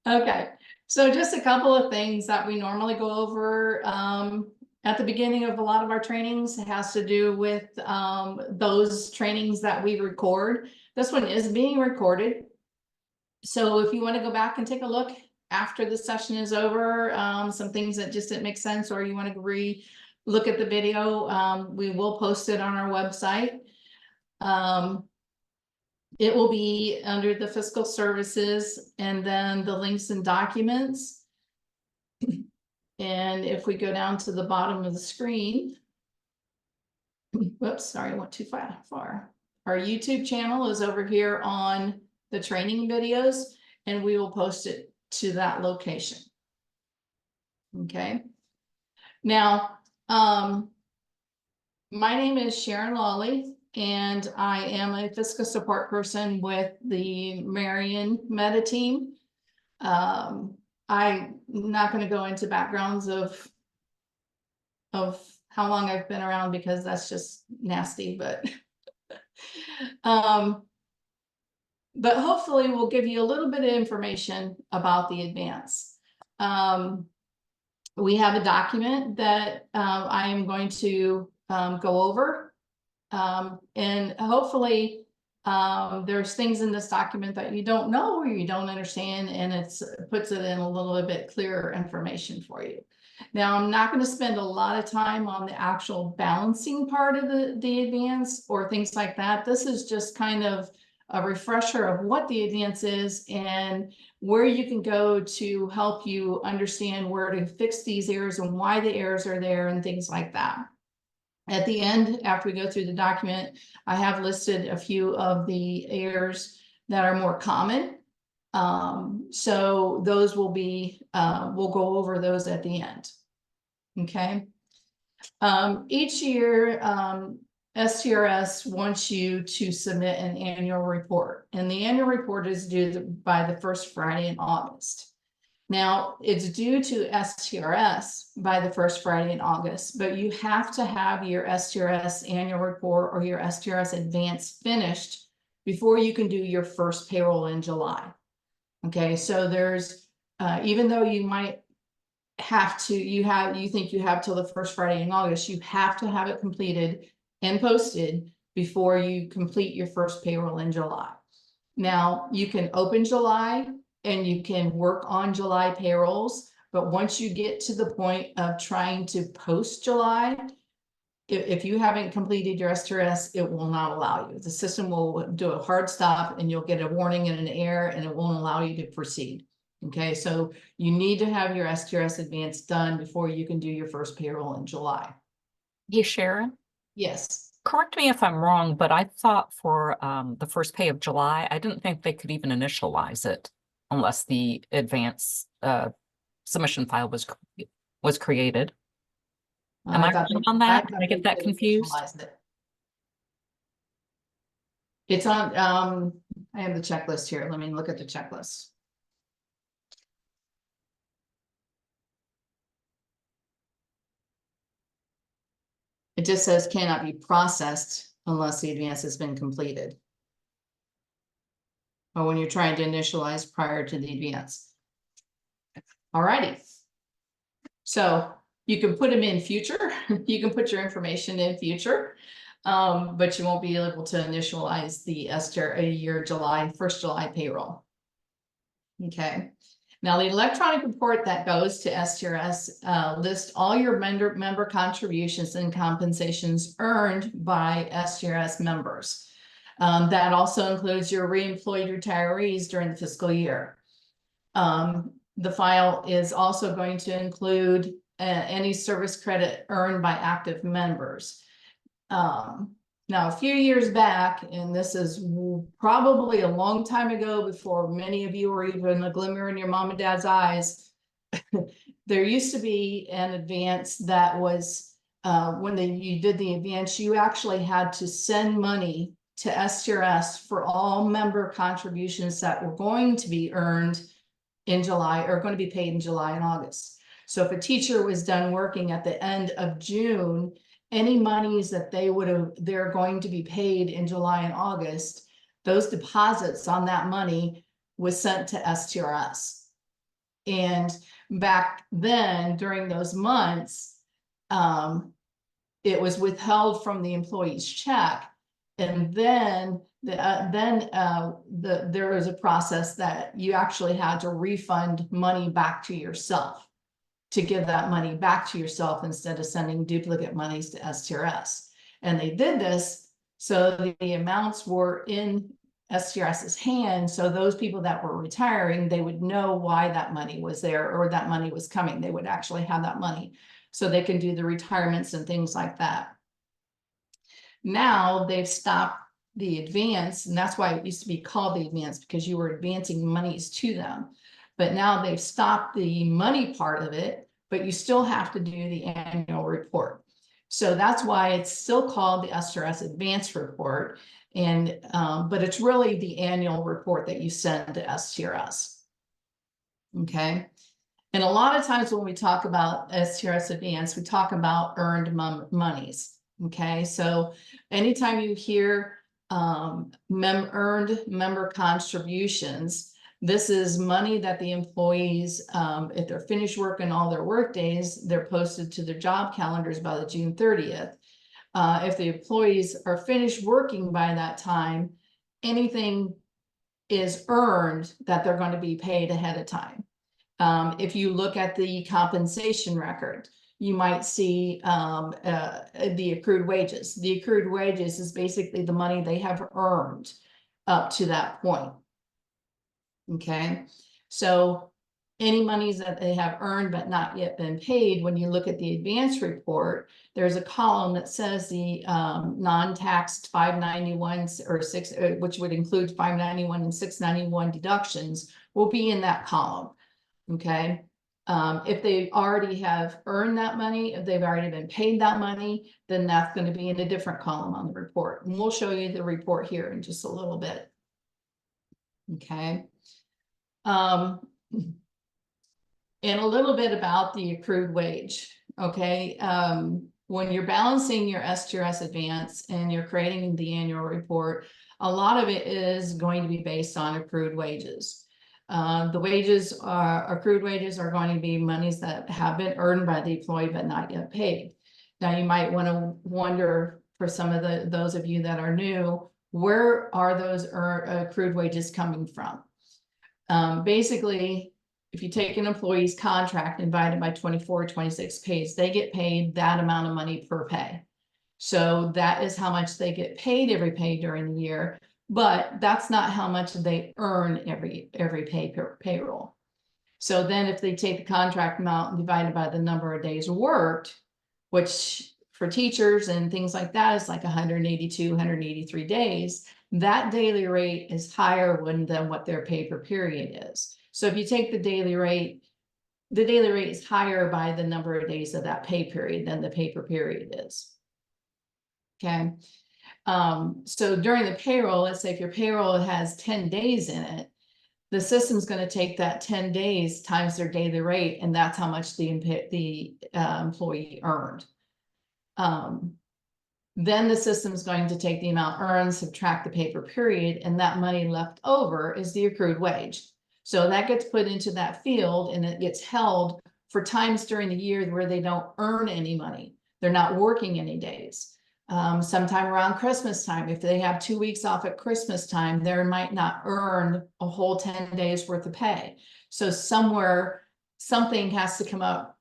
Okay, so just a couple of things that we normally go over at the beginning of a lot of our trainings. It has to do with those trainings that we record. This one is being recorded. So if you want to go back and take a look after the session is over, some things that just didn't make sense, or you want to look at the video, we will post it on our website. It will be under the fiscal services and then the links and documents. And if we go down to the bottom of the screen, whoops, sorry, I went too far. Our YouTube channel is over here on the training videos, and we will post it to that location. Okay. Now, my name is Sharon Lawley, and I am a fiscal support person with the Marion Meta team. I'm not going to go into backgrounds of how long I've been around, because that's just nasty, but but hopefully we'll give you a little bit of information about the advance. We have a document that I am going to go over, and hopefully there's things in this document that you don't know or you don't understand, and it puts it in a little bit clearer information for you. Now, I'm not going to spend a lot of time on the actual balancing part of the advance or things like that. This is just kind of a refresher of what the advance is and where you can go to help you understand where to fix these errors and why the errors are there and things like that. At the end, after we go through the document, I have listed a few of the errors that are more common. So those will be, we'll go over those at the end. Okay. Each year, STRS wants you to submit an annual report, and the annual report is due by the first Friday in August. Now, it's due to STRS by the first Friday in August, but you have to have your STRS annual report or your STRS advance finished before you can do your first payroll in July. Okay, so there's, even though you might have to, you think you have till the first Friday in August, you have to have it completed and posted before you complete your first payroll in July. Now, you can open July and you can work on July payrolls, but once you get to the point of trying to post July, if you haven't completed your STRS, it will not allow you. The system will do a hard stop and you'll get a warning and an error, and it won't allow you to proceed. Okay, so you need to have your STRS advance done before you can do your first payroll in July. Hey, Sharon. Yes. Correct me if I'm wrong, but I thought for the first pay of July, I didn't think they could even initialize it unless the advance submission file was created. Am I wrong on that? Did I get that confused? It's on, I have the checklist here. Let me look at the checklist. It just says cannot be processed unless the advance has been completed, or when you're trying to initialize prior to the advance. Alrighty. So you can put them in future. You can put your information in future, but you won't be able to initialize the your first July payroll. Okay. Now, the electronic report that goes to STRS lists all your member contributions and compensations earned by STRS members. That also includes your reemployed retirees during the fiscal year. The file is also going to include any service credit earned by active members. Now, a few years back, and this is probably a long time ago, before many of you were even a glimmer in your mom and dad's eyes, there used to be an advance that was, when you did the advance, you actually had to send money to STRS for all member contributions that were going to be earned in July, or going to be paid in July and August. So if a teacher was done working at the end of June, any monies that they're going to be paid in July and August, those deposits on that money was sent to STRS. And back then, during those months, it was withheld from the employee's check. And then there was a process that you actually had to refund money back to yourself, to give that money back to yourself instead of sending duplicate monies to STRS. And they did this so the amounts were in STRS's hands. So those people that were retiring, they would know why that money was there or that money was coming. They would actually have that money so they can do the retirements and things like that. Now they've stopped the advance, and that's why it used to be called the advance, because you were advancing monies to them. But now they've stopped the money part of it, but you still have to do the annual report. So that's why it's still called the STRS advance report. And but it's really the annual report that you send to STRS. Okay. And a lot of times when we talk about STRS advance, we talk about earned monies. Okay, so anytime you hear earned member contributions, this is money that the employees, if they're finished working all their work days, they're posted to their job calendars by the June 30th. If the employees are finished working by that time, anything is earned that they're going to be paid ahead of time. If you look at the compensation record, you might see the accrued wages. The accrued wages is basically the money they have earned up to that point. Okay, so any monies that they have earned but not yet been paid, when you look at the advance report, there's a column that says the non-taxed 591 or 6, which would include 591 and 691 deductions, will be in that column. Okay. If they already have earned that money, if they've already been paid that money, then that's going to be in a different column on the report. And we'll show you the report here in just a little bit. Okay. And a little bit about the accrued wage. Okay. When you're balancing your STRS advance and you're creating the annual report, a lot of it is going to be based on accrued wages. The wages accrued wages are going to be monies that have been earned by the employee but not yet paid. Now you might want to wonder, for some of those of you that are new, where are those accrued wages coming from? Basically, if you take an employee's contract and divide it by 24 or 26 pays, they get paid that amount of money per pay. So that is how much they get paid every pay during the year. But that's not how much they earn every payroll. So then if they take the contract amount and divide it by the number of days worked, which for teachers and things like that is like 182, 183 days, that daily rate is higher than what their pay per period is. So if you take the daily rate is higher by the number of days of that pay period than the pay per period is. Okay. So during the payroll, let's say if your payroll has 10 days in it, the system's going to take that 10 days times their daily rate, and that's how much the employee earned. Then the system's going to take the amount earned, subtract the pay per period, and that money left over is the accrued wage. So that gets put into that field, and it gets held for times during the year where they don't earn any money. They're not working any days. Sometime around Christmas time, if they have 2 weeks off at Christmas time, they might not earn a whole 10 days worth of pay. So somewhere, something has to come up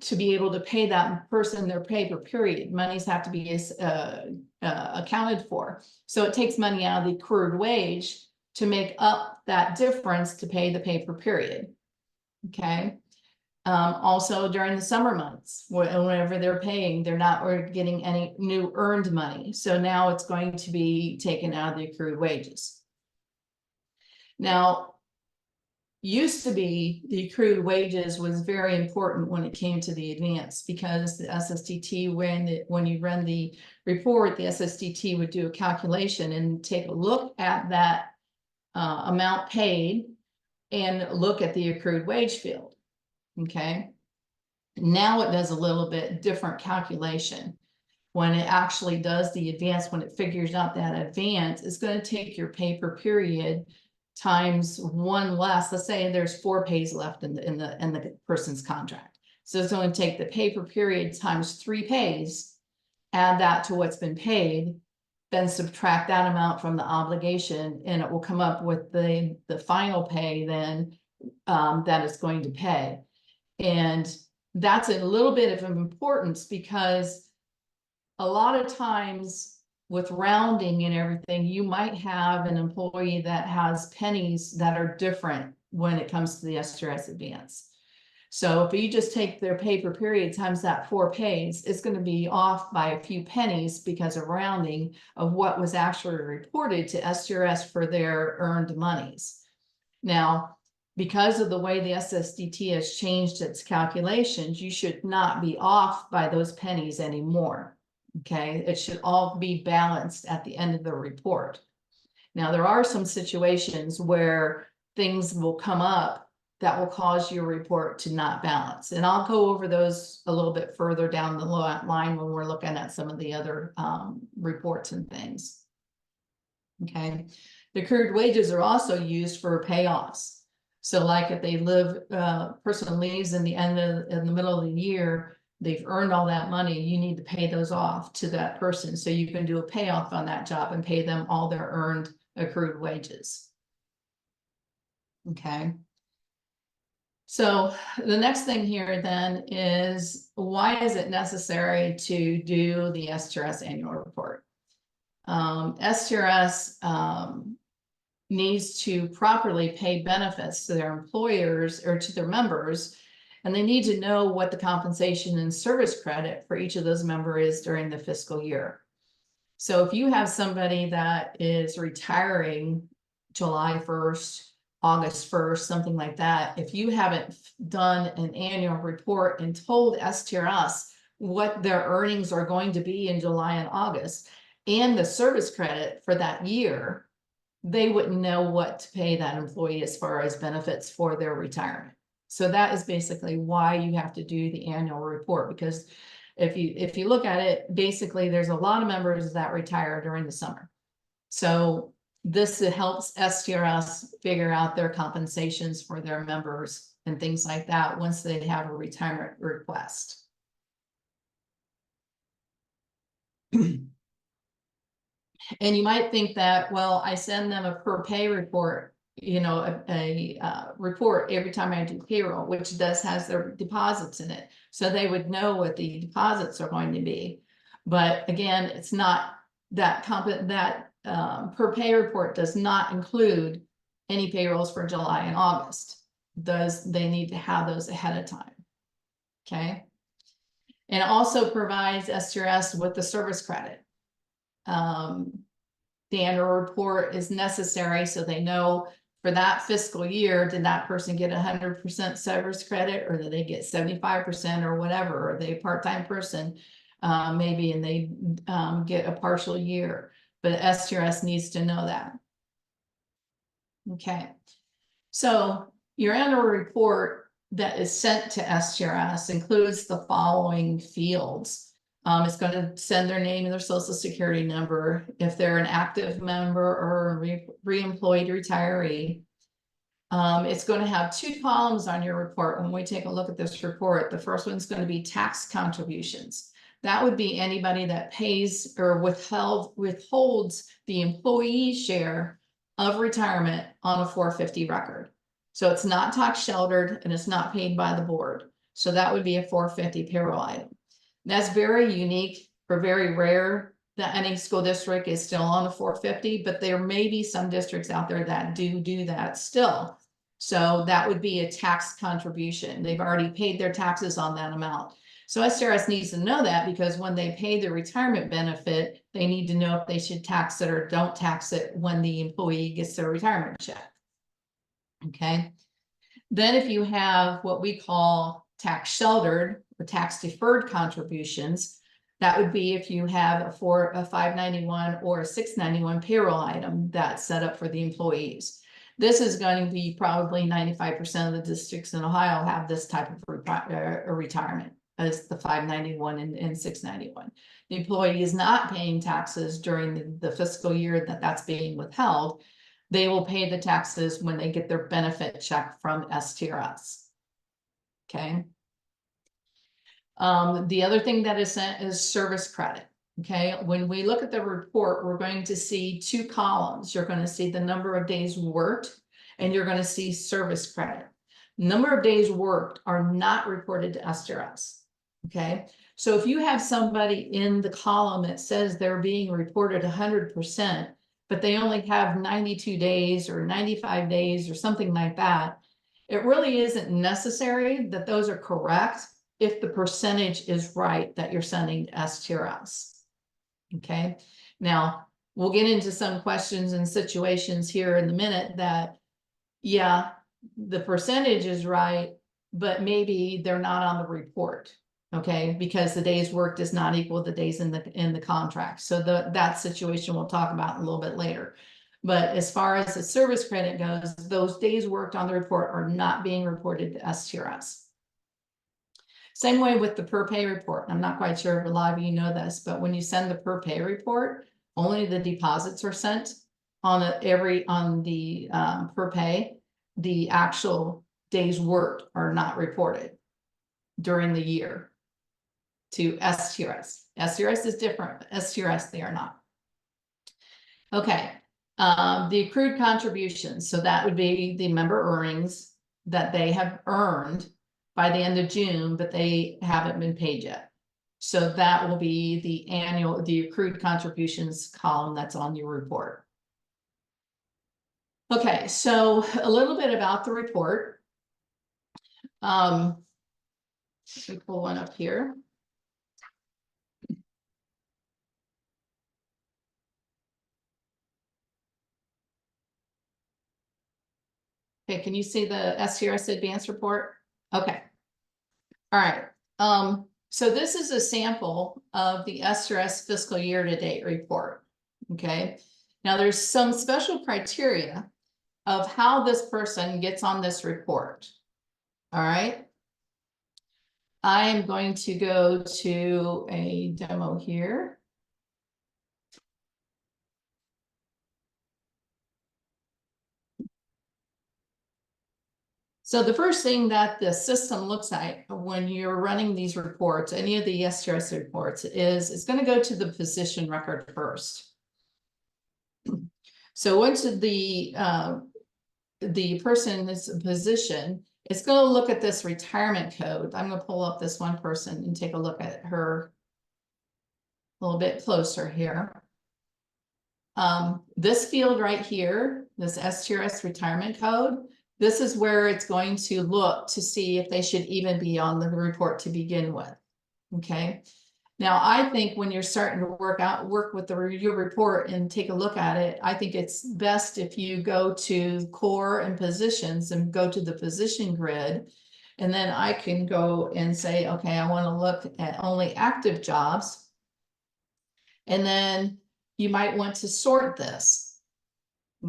to be able to pay that person their pay per period. Monies have to be accounted for. So it takes money out of the accrued wage to make up that difference to pay the pay per period. Okay. Also during the summer months, whenever they're paying, they're not getting any new earned money. So now it's going to be taken out of the accrued wages. Now, used to be the accrued wages was very important when it came to the advance, because the SSTT, when you run the report, the SSTT would do a calculation and take a look at that amount paid and look at the accrued wage field. Okay, now it does a little bit different calculation. When it actually does the advance, when it figures out that advance, it's going to take your pay per period times one less. Let's say there's 4 pays left in the person's contract. So it's going to take the pay per period times 3 pays, add that to what's been paid, then subtract that amount from the obligation, and it will come up with the final pay then that it's going to pay. And that's a little bit of importance, because a lot of times with rounding and everything, you might have an employee that has pennies that are different when it comes to the STRS advance. So if you just take their pay per period times that 4 pays, it's going to be off by a few pennies because of rounding of what was actually reported to STRS for their earned monies. Now, because of the way the SSDT has changed its calculations, you should not be off by those pennies anymore. Okay, it should all be balanced at the end of the report. Now, there are some situations where things will come up that will cause your report to not balance. And I'll go over those a little bit further down the line when we're looking at some of the other reports and things. Okay, the accrued wages are also used for payoffs. So like if they person leaves in the middle of the year, they've earned all that money, you need to pay those off to that person. So you can do a payoff on that job and pay them all their earned accrued wages. Okay. So the next thing here then is, why is it necessary to do the STRS annual report? STRS needs to properly pay benefits to their employers or to their members, and they need to know what the compensation and service credit for each of those members is during the fiscal year. So if you have somebody that is retiring July 1st, August 1st, something like that, if you haven't done an annual report and told STRS what their earnings are going to be in July and August and the service credit for that year, they wouldn't know what to pay that employee as far as benefits for their retirement. So that is basically why you have to do the annual report, because if you look at it, basically there's a lot of members that retire during the summer. So this helps STRS figure out their compensations for their members and things like that once they have a retirement request. And you might think that, well, I send them a per pay report, you know, a report every time I do payroll, which has their deposits in it. So they would know what the deposits are going to be. But again, it's not that per pay report does not include any payrolls for July and August. They need to have those ahead of time. Okay. And it also provides STRS with the service credit. The annual report is necessary so they know for that fiscal year, did that person get 100% service credit, or did they get 75% or whatever? Are they a part-time person maybe, and they get a partial year? But STRS needs to know that. Okay, so your annual report that is sent to STRS includes the following fields. It's going to send their name and their social security number if they're an active member or a re-employed retiree. It's going to have 2 columns on your report. When we take a look at this report, the first one's going to be tax contributions. That would be anybody that pays or withholds the employee share of retirement on a 450 record. So it's not tax sheltered and it's not paid by the board. So that would be a 450 payroll item. That's very unique or very rare that any school district is still on a 450, but there may be some districts out there that do that still. So that would be a tax contribution. They've already paid their taxes on that amount. So STRS needs to know that, because when they pay the retirement benefit, they need to know if they should tax it or don't tax it when the employee gets their retirement check. Okay. Then if you have what we call tax sheltered or tax deferred contributions, that would be if you have a 591 or a 691 payroll item that's set up for the employees. This is going to be probably 95% of the districts in Ohio have this type of retirement as the 591 and 691. The employee is not paying taxes during the fiscal year that's being withheld. they will pay the taxes when they get their benefit check from STRS. Okay. The other thing that is sent is service credit. Okay, when we look at the report, we're going to see two columns. You're going to see the number of days worked, and you're going to see service credit. Number of days worked are not reported to STRS. Okay, so if you have somebody in the column that says they're being reported 100%, but they only have 92 days or 95 days or something like that, it really isn't necessary that those are correct if the percentage is right that you're sending to STRS. Okay, now we'll get into some questions and situations here in a minute that, yeah, the percentage is right, but maybe they're not on the report. Okay, because the days worked does not equal the days in the contract. So that situation we'll talk about a little bit later. But as far as the service credit goes, those days worked on the report are not being reported to STRS. Same way with the per pay report. I'm not quite sure if a lot of you know this, but when you send the per pay report, only the deposits are sent on the per pay. The actual days worked are not reported during the year to STRS. STRS is different, but STRS they are not. Okay, the accrued contributions. So that would be the member earnings that they have earned by the end of June, but they haven't been paid yet. So that will be the accrued contributions column that's on your report. Okay, so a little bit about the report. Let me pull one up here. Okay, can you see the STRS advanced report? Okay. All right. So this is a sample of the STRS fiscal year to date report. Okay. Now there's some special criteria of how this person gets on this report. All right. I am going to go to a demo here. So the first thing that the system looks at when you're running these reports, any of the STRS reports, is it's going to go to the position record first. So once the person's position, it's going to look at this retirement code. I'm going to pull up this one person and take a look at her a little bit closer here. This field right here, this STRS retirement code, this is where it's going to look to see if they should even be on the report to begin with. Okay. Now, I think when you're starting to work with your report and take a look at it, I think it's best if you go to core and positions and go to the position grid. And then I can go and say, okay, I want to look at only active jobs. And then you might want to sort this.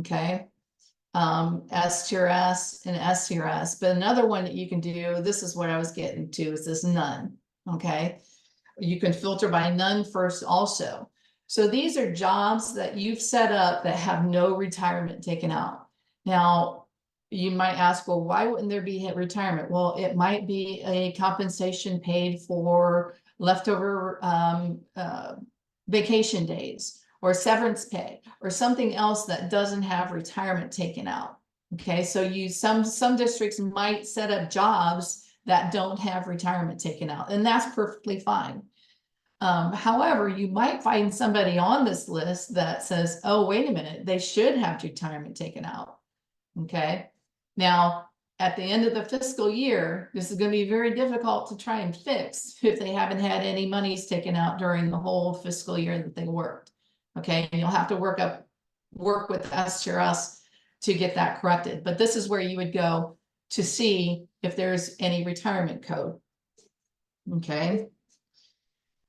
Okay. STRS and STRS, but another one that you can do, this is what I was getting to, is this none. Okay. You can filter by none first also. So these are jobs that you've set up that have no retirement taken out. Now, you might ask, well, why wouldn't there be retirement? Well, it might be a compensation paid for leftover vacation days or severance pay or something else that doesn't have retirement taken out. Okay, so some districts might set up jobs that don't have retirement taken out, and that's perfectly fine. However, you might find somebody on this list that says, oh, wait a minute, they should have retirement taken out. Okay. Now, at the end of the fiscal year, this is going to be very difficult to try and fix if they haven't had any monies taken out during the whole fiscal year that they worked. Okay. And you'll have to work with STRS to get that corrected. But this is where you would go to see if there's any retirement code. Okay.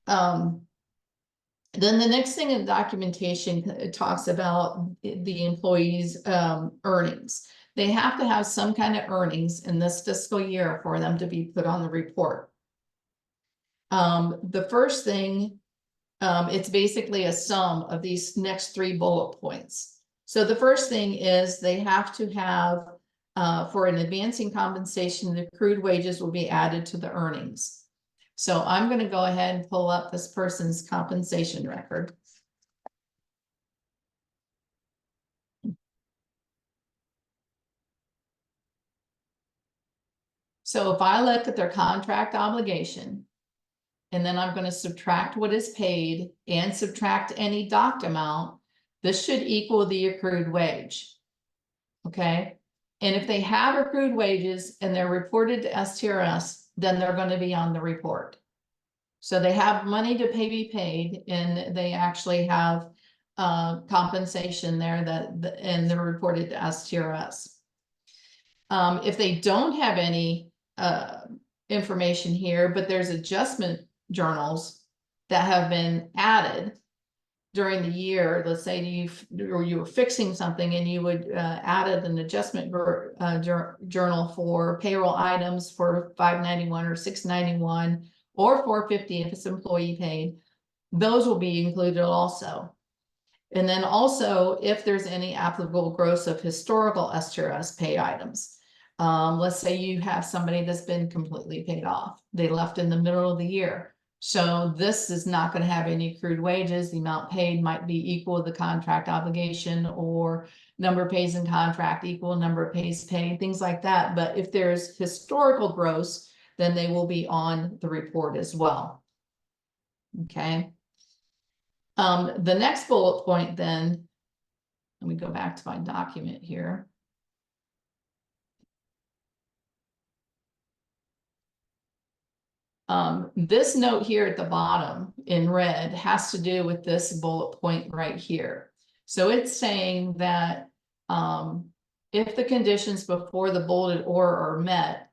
Then the next thing in documentation, it talks about the employees' earnings. They have to have some kind of earnings in this fiscal year for them to be put on the report. The first thing, it's basically a sum of these next 3 bullet points. So the first thing is they have to have, for an advancing compensation, the accrued wages will be added to the earnings. So I'm going to go ahead and pull up this person's compensation record. So if I look at their contract obligation, and then I'm going to subtract what is paid and subtract any docked amount, this should equal the accrued wage. Okay, and if they have accrued wages and they're reported to STRS, then they're going to be on the report. So they have money to be paid, and they actually have compensation there and they're reported to STRS. If they don't have any information here, but there's adjustment journals that have been added during the year, let's say you were fixing something and you would added an adjustment journal for payroll items for 591 or 691 or 450 if it's employee paid, those will be included also. And then also if there's any applicable gross of historical STRS pay items. Let's say you have somebody that's been completely paid off. They left in the middle of the year. So this is not going to have any accrued wages. The amount paid might be equal to the contract obligation, or number of pays in contract equal number of pays paid, things like that. But if there's historical gross, then they will be on the report as well. Okay. The next bullet point then, let me go back to my document here. This note here at the bottom in red has to do with this bullet point right here. So it's saying that if the conditions before the bolded or are met,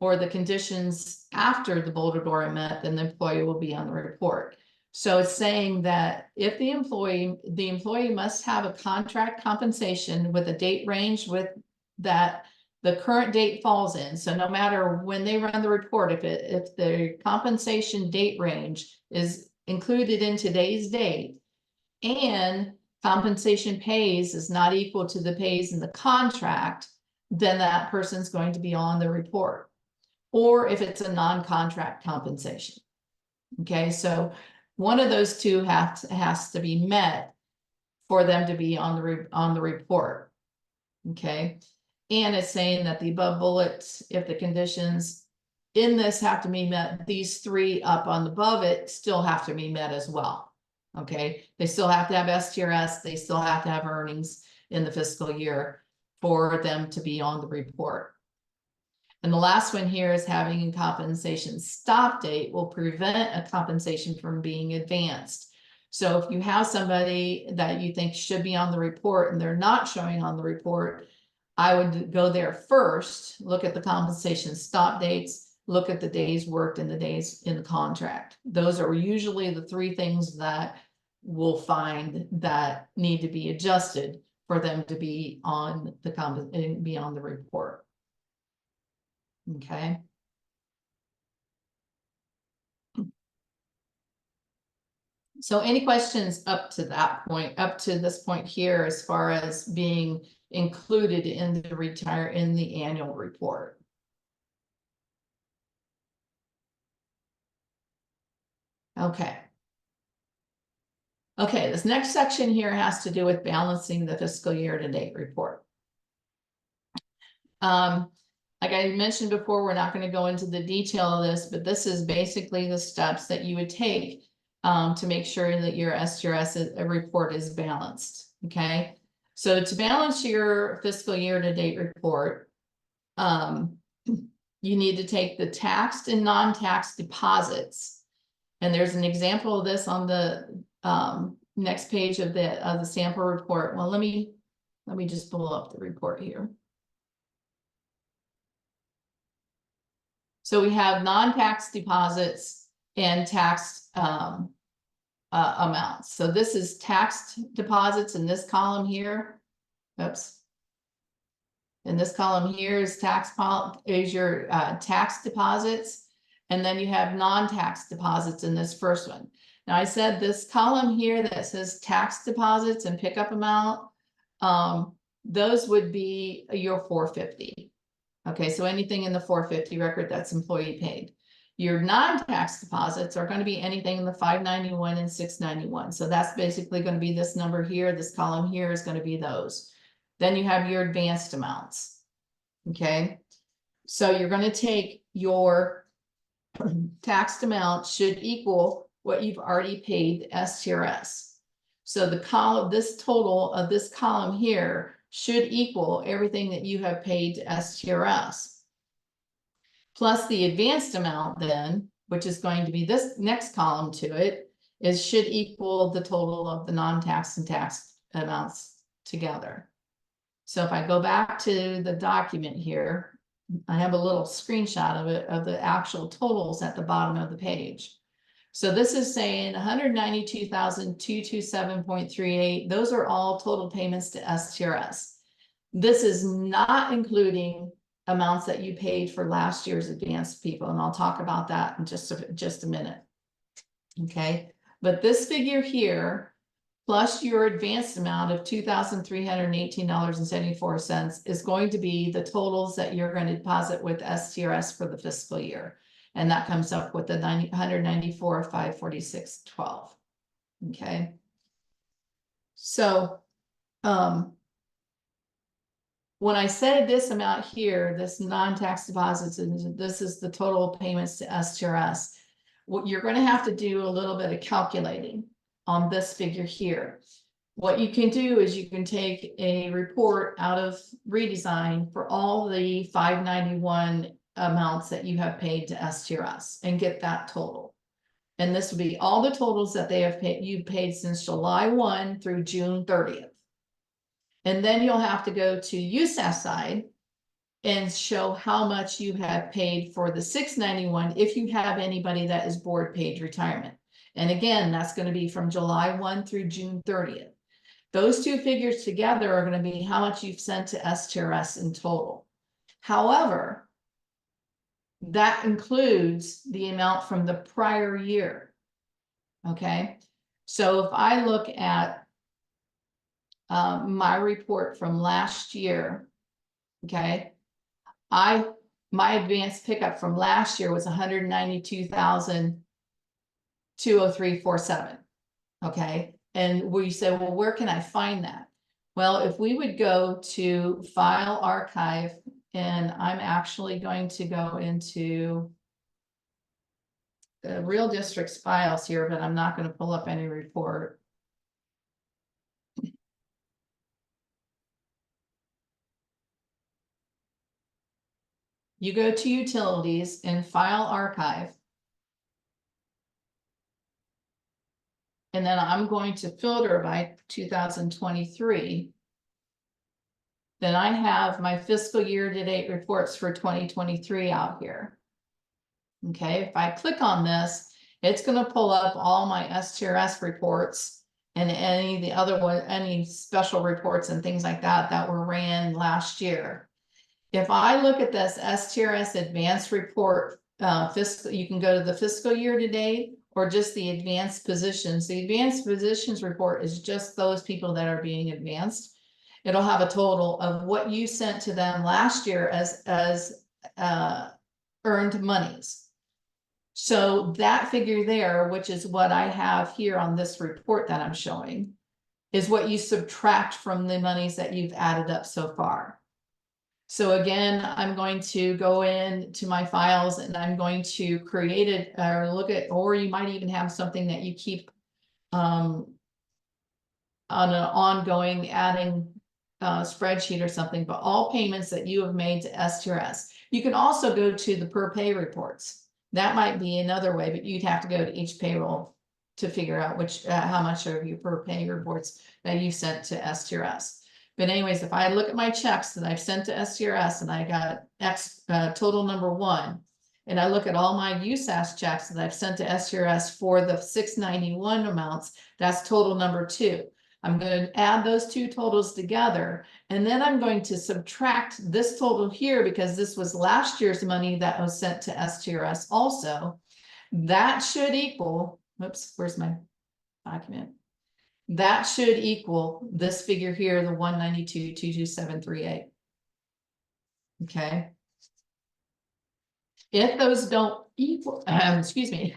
or the conditions after the bolded or are met, then the employee will be on the report. So it's saying that if the employee must have a contract compensation with a date range with that the current date falls in. So no matter when they run the report, if the compensation date range is included in today's date and compensation pays is not equal to the pays in the contract, then that person's going to be on the report. Or if it's a non-contract compensation. Okay, so one of those two has to be met for them to be on the report. Okay. And it's saying that the above bullets, if the conditions in this have to be met, these three up on above it still have to be met as well. Okay, they still have to have STRS, they still have to have earnings in the fiscal year for them to be on the report. And the last one here is having a compensation stop date will prevent a compensation from being advanced. So if you have somebody that you think should be on the report and they're not showing on the report, I would go there first, look at the compensation stop dates, look at the days worked and the days in the contract. Those are usually the three things that we'll find that need to be adjusted for them to be on the report. Okay. So any questions up to that point, up to this point here, as far as being included in the annual report? Okay. Okay, this next section here has to do with balancing the fiscal year to date report. Like I mentioned before, we're not going to go into the detail of this, but this is basically the steps that you would take to make sure that your STRS report is balanced. Okay, so to balance your fiscal year to date report, you need to take the taxed and non-taxed deposits. And there's an example of this on the next page of the sample report. Well, let me just pull up the report here. So we have non-tax deposits and taxed amounts. So this is taxed deposits in this column here. Oops. And this column here is your tax deposits. And then you have non-tax deposits in this first one. Now I said this column here that says tax deposits and pickup amount, those would be your 450. Okay, so anything in the 450 record that's employee paid. Your non-tax deposits are going to be anything in the 591 and 691. So that's basically going to be this number here. This column here is going to be those. Then you have your advanced amounts. Okay, so you're going to take your taxed amount should equal what you've already paid STRS. So the column, this total of this column here should equal everything that you have paid to STRS. Plus the advanced amount then, which is going to be this next column to it, is should equal the total of the non-tax and tax amounts together. So if I go back to the document here, I have a little screenshot of it, of the actual totals at the bottom of the page. So this is saying 192,227.38. Those are all total payments to STRS. This is not including amounts that you paid for last year's advanced people, and I'll talk about that in just a minute. Okay, but this figure here, plus your advanced amount of $2,318.74 is going to be the totals that you're going to deposit with STRS for the fiscal year. And that comes up with the 194,546.12. Okay. So, when I said this amount here, this non-tax deposits, and this is the total payments to STRS, what you're going to have to do a little bit of calculating on this figure here. What you can do is you can take a report out of redesign for all the 591 amounts that you have paid to STRS and get that total. And this will be all the totals that they have paid, you've paid since July 1 through June 30th. And then you'll have to go to USAS side and show how much you have paid for the 691 if you have anybody that is board paid retirement. And again, that's going to be from July 1 through June 30th. Those two figures together are going to be how much you've sent to STRS in total. However, that includes the amount from the prior year. Okay, so if I look at my report from last year, okay, my advanced pickup from last year was 192,203.47. Okay, and we said, well, where can I find that? Well, if we would go to File Archive, and I'm actually going to go into the Real Districts files here, but I'm not going to pull up any report. You go to Utilities and File Archive. And then I'm going to filter by 2023. Then I have my fiscal year to date reports for 2023 out here. Okay, if I click on this, it's going to pull up all my STRS reports and any of the other one, any special reports and things like that that were ran last year. If I look at this STRS advanced report, you can go to the fiscal year to date or just the advanced positions. The advanced positions report is just those people that are being advanced. It'll have a total of what you sent to them last year as earned monies. So that figure there, which is what I have here on this report that I'm showing, is what you subtract from the monies that you've added up so far. So again, I'm going to go into my files and I'm going to create it or look at, or you might even have something that you keep on an ongoing adding spreadsheet or something, but all payments that you have made to STRS. You can also go to the per pay reports. That might be another way, but you'd have to go to each payroll to figure out which how much of your per pay reports that you sent to STRS. But anyways, if I look at my checks that I've sent to STRS and I got X total number 1, and I look at all my USAS checks that I've sent to STRS for the 691 amounts, that's total number 2. I'm going to add those two totals together, and then I'm going to subtract this total here because this was last year's money that was sent to STRS also. That should equal, whoops, where's my document? that should equal this figure here, the 192,22738. Okay. If those don't equal, excuse me,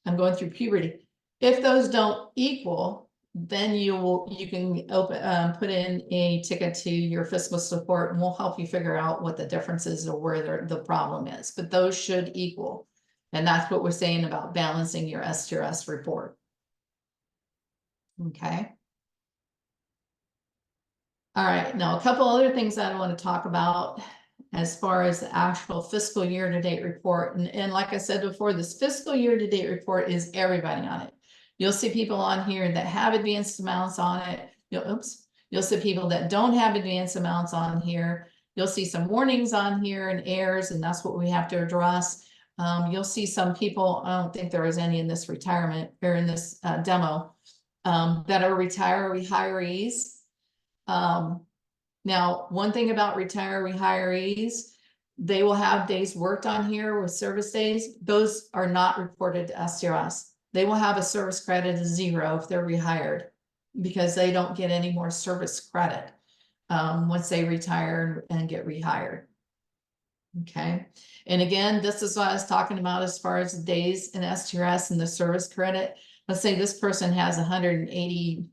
I'm going through puberty. If those don't equal, then you can put in a ticket to your fiscal support and we'll help you figure out what the difference is or where the problem is, but those should equal. And that's what we're saying about balancing your STRS report. Okay. All right, now a couple other things I want to talk about as far as the actual fiscal year-to-date report. And like I said before, this fiscal year-to-date report is everybody on it. You'll see people on here that have advanced amounts on it. You'll see people that don't have advanced amounts on here. You'll see some warnings on here and errors, and that's what we have to address. You'll see some people, I don't think there is any in this retirement or in this demo, that are retirees. Now, one thing about retirees, they will have days worked on here with service days. Those are not reported to STRS. They will have a service credit of 0 if they're rehired because they don't get any more service credit once they retire and get rehired. Okay. And again, this is what I was talking about as far as the days in STRS and the service credit. Let's say this person has 180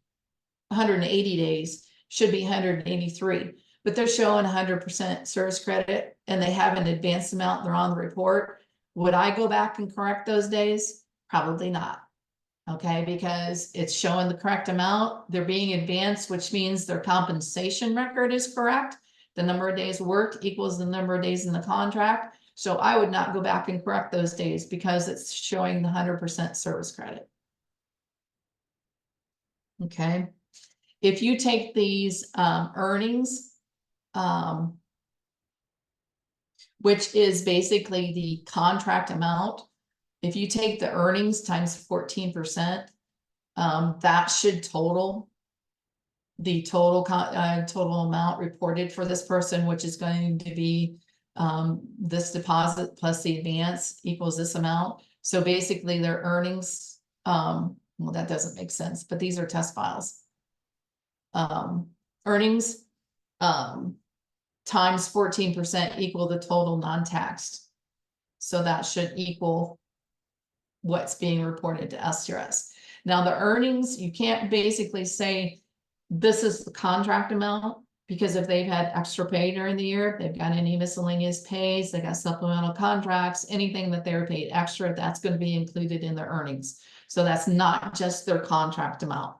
days. Should be 183, but they're showing 100% service credit and they have an advanced amount, they're on the report. Would I go back and correct those days? Probably not. Okay, because it's showing the correct amount, they're being advanced, which means their compensation record is correct. The number of days worked equals the number of days in the contract. So I would not go back and correct those days because it's showing the 100% service credit. Okay. If you take these earnings, which is basically the contract amount, if you take the earnings times 14%, that should total the total amount reported for this person, which is going to be this deposit plus the advance equals this amount. So basically their earnings, well, that doesn't make sense, but these are test files. Earnings times 14% equal the total non-taxed. So that should equal what's being reported to STRS. Now the earnings, you can't basically say this is the contract amount because if they've had extra pay during the year, if they've got any miscellaneous pays, they got supplemental contracts, anything that they're paid extra, that's going to be included in their earnings. So that's not just their contract amount.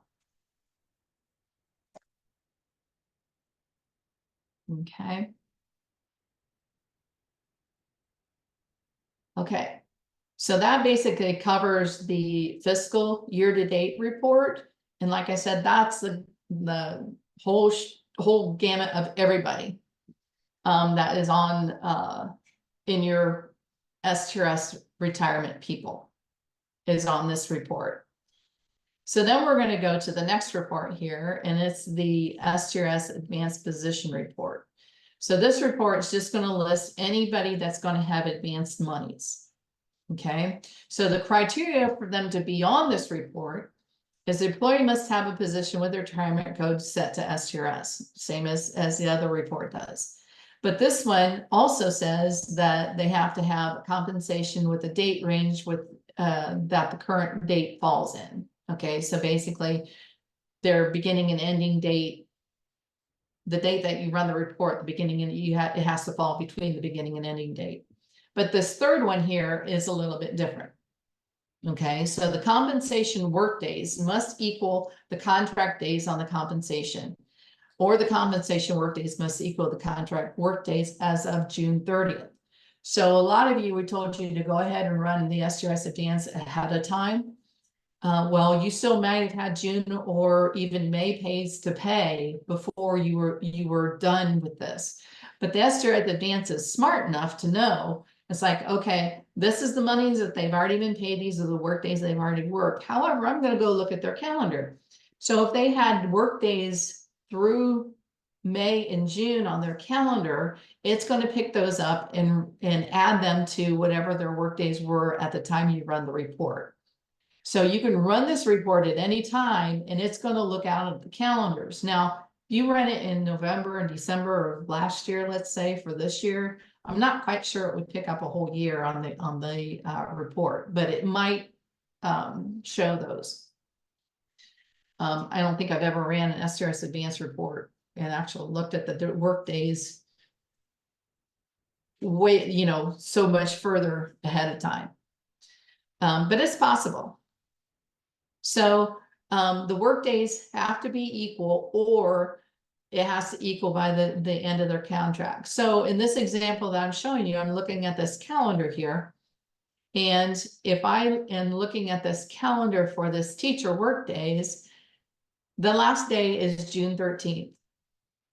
Okay. Okay. So that basically covers the fiscal year-to-date report. And like I said, that's the whole gamut of everybody that is on in your STRS retirement people is on this report. So then we're going to go to the next report here, and it's the STRS Advanced Position Report. So this report is just going to list anybody that's going to have advanced monies. Okay, so the criteria for them to be on this report is the employee must have a position with their retirement code set to STRS, same as the other report does. But this one also says that they have to have compensation with a date range with that the current date falls in. Okay, so basically their beginning and ending date, the date that you run the report, the beginning and it has to fall between the beginning and ending date. But this third one here is a little bit different. Okay, so the compensation work days must equal the contract days on the compensation, or the compensation work days must equal the contract work days as of June 30th. So a lot of you were told you to go ahead and run the STRS advance ahead of time. Well, you still might have had June or even May pays to pay before you were done with this. But the STRS advance is smart enough to know it's like, okay, this is the monies that they've already been paid. These are the work days they've already worked. However, I'm going to go look at their calendar. So if they had work days through May and June on their calendar, it's going to pick those up and add them to whatever their work days were at the time you run the report. So you can run this report at any time and it's going to look out at the calendars. Now, if you run it in November and December of last year, let's say for this year, I'm not quite sure it would pick up a whole year on the report, but it might show those. I don't think I've ever ran an STRS advanced report and actually looked at the work days way, you know, so much further ahead of time. But it's possible. So the work days have to be equal, or it has to equal by the end of their contract. So in this example that I'm showing you, I'm looking at this calendar here. And if I am looking at this calendar for this teacher work days, the last day is June 13th.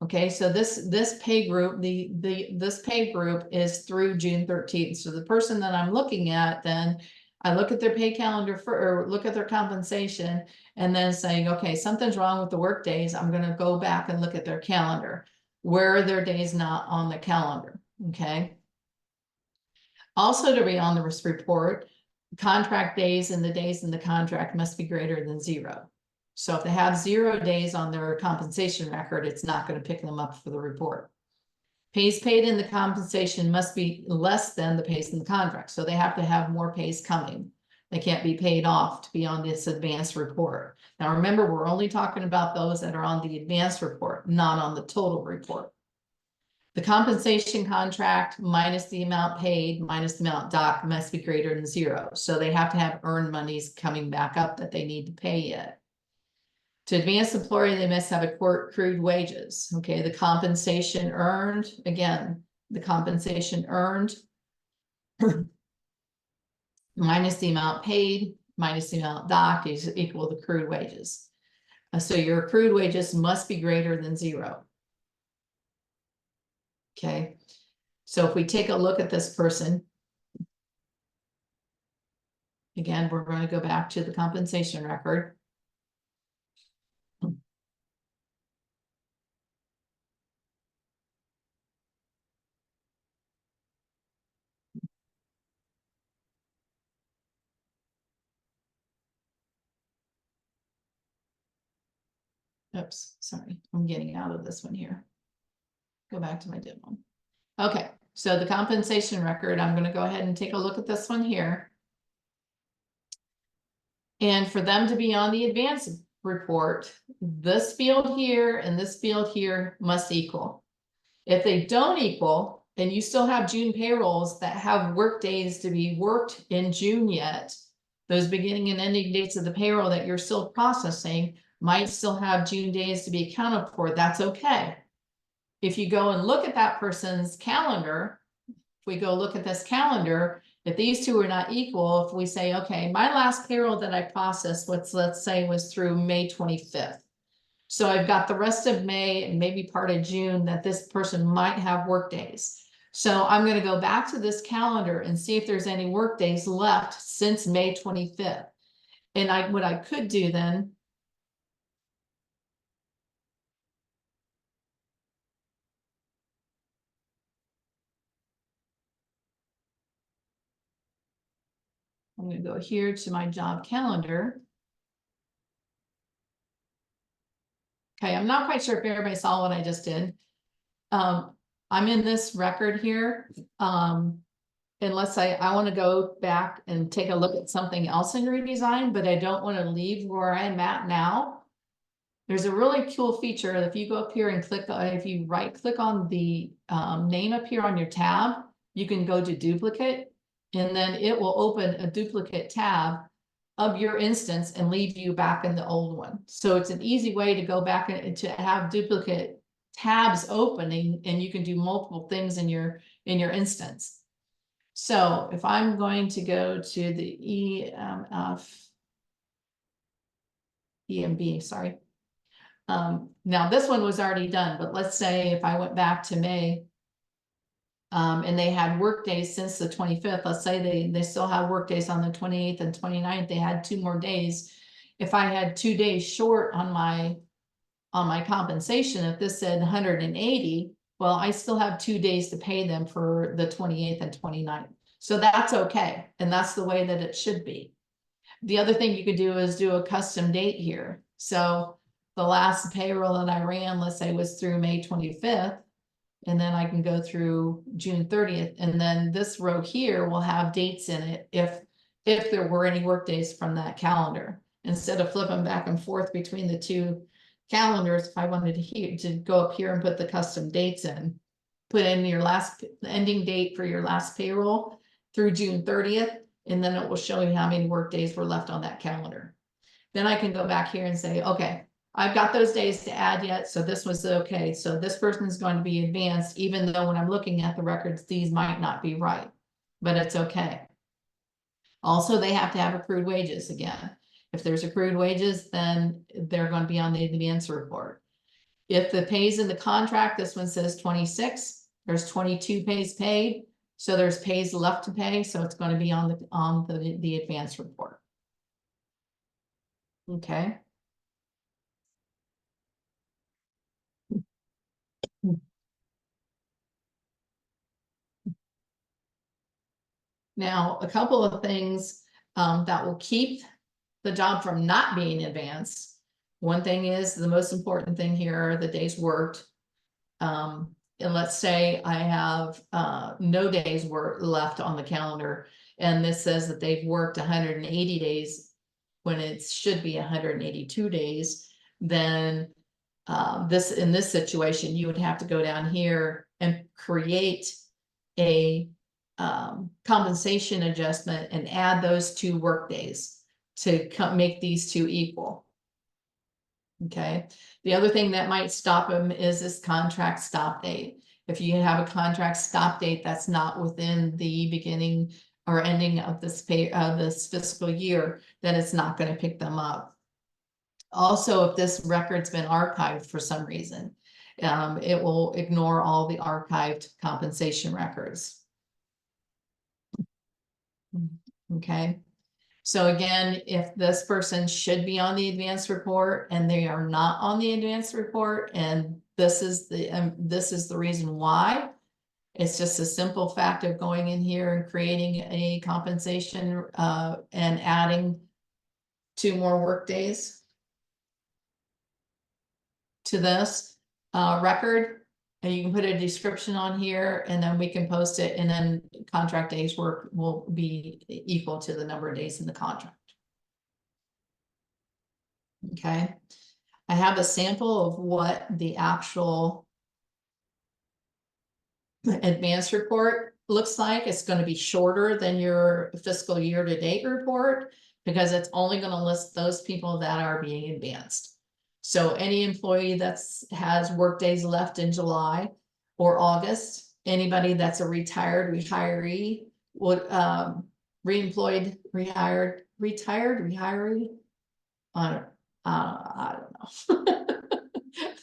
Okay, so this pay group, this pay group is through June 13th. So the person that I'm looking at, then I look at their pay calendar or look at their compensation, and then saying, okay, something's wrong with the work days. I'm going to go back and look at their calendar. Where are their days not on the calendar? Okay. Also, to be on the report, contract days and the days in the contract must be greater than 0. So if they have 0 days on their compensation record, it's not going to pick them up for the report. Pays paid in the compensation must be less than the pays in the contract. So they have to have more pays coming. They can't be paid off to be on this advanced report. Now, remember, we're only talking about those that are on the advanced report, not on the total report. The compensation contract minus the amount paid minus the amount docked must be greater than 0. So they have to have earned monies coming back up that they need to pay yet. To advance employee, they must have accrued wages. Okay, the compensation earned, again, the compensation earned minus the amount paid minus the amount docked is equal to accrued wages. So your accrued wages must be greater than 0. Okay, so if we take a look at this person, again, we're going to go back to the compensation record. Oops, sorry, I'm getting out of this one here. Go back to my demo. Okay, so the compensation record, I'm going to go ahead and take a look at this one here. And for them to be on the advance report, this field here and this field here must equal. If they don't equal, and you still have June payrolls that have work days to be worked in June yet, those beginning and ending dates of the payroll that you're still processing might still have June days to be accounted for. That's okay. If you go and look at that person's calendar, if we go look at this calendar, if these two are not equal, if we say, okay, my last payroll that I processed, let's say was through May 25th. So I've got the rest of May and maybe part of June that this person might have work days. So I'm going to go back to this calendar and see if there's any work days left since May 25th. And what I could do then, I'm going to go here to my job calendar. Okay, I'm not quite sure if everybody saw what I just did. I'm in this record here. And let's say I want to go back and take a look at something else in redesign, but I don't want to leave where I'm at now. There's a really cool feature. If you go up here and click, if you right click on the name up here on your tab, you can go to duplicate, and then it will open a duplicate tab of your instance and leave you back in the old one. So it's an easy way to go back and to have duplicate tabs opening, and you can do multiple things in your instance. So if I'm going to go to the EMB, sorry. Now this one was already done, but let's say if I went back to May, and they had work days since the 25th, let's say they still have work days on the 28th and 29th, they had 2 more days. If I had 2 days short on my compensation, if this said 180, well, I still have 2 days to pay them for the 28th and 29th. So that's okay. And that's the way that it should be. The other thing you could do is do a custom date here. So the last payroll that I ran, let's say, was through May 25th. And then I can go through June 30th. And then this row here will have dates in it if there were any work days from that calendar. Instead of flipping back and forth between the two calendars, if I wanted to go up here and put the custom dates in, put in your last ending date for your last payroll through June 30th, and then it will show you how many work days were left on that calendar. Then I can go back here and say, okay, I've got those days to add yet, so this was okay. So this person is going to be advanced, even though when I'm looking at the records, these might not be right, but it's okay. Also, they have to have accrued wages again. If there's accrued wages, then they're going to be on the advance report. If the pays in the contract, this one says 26, there's 22 pays paid. So there's pays left to pay. So it's going to be on the advance report. Okay. Now, a couple of things that will keep the job from not being advanced. One thing is the most important thing here are the days worked. And let's say I have no days work left on the calendar, and this says that they've worked 180 days when it should be 182 days, then in this situation, you would have to go down here and create a compensation adjustment and add those 2 work days to make these 2 equal. Okay. The other thing that might stop them is this contract stop date. If you have a contract stop date that's not within the beginning or ending of this fiscal year, then it's not going to pick them up. Also, if this record's been archived for some reason, it will ignore all the archived compensation records. Okay. So again, if this person should be on the advanced report and they are not on the advanced report, and this is the reason why, it's just a simple fact of going in here and creating a compensation and adding 2 more work days to this record. And you can put a description on here, and then we can post it, and then contract days work will be equal to the number of days in the contract. Okay. I have a sample of what the actual advanced report looks like. It's going to be shorter than your fiscal year to date report because it's only going to list those people that are being advanced. So any employee has work days left in July or August, anybody that's a retired retiree, would reemployed, rehired, retiree. I don't know.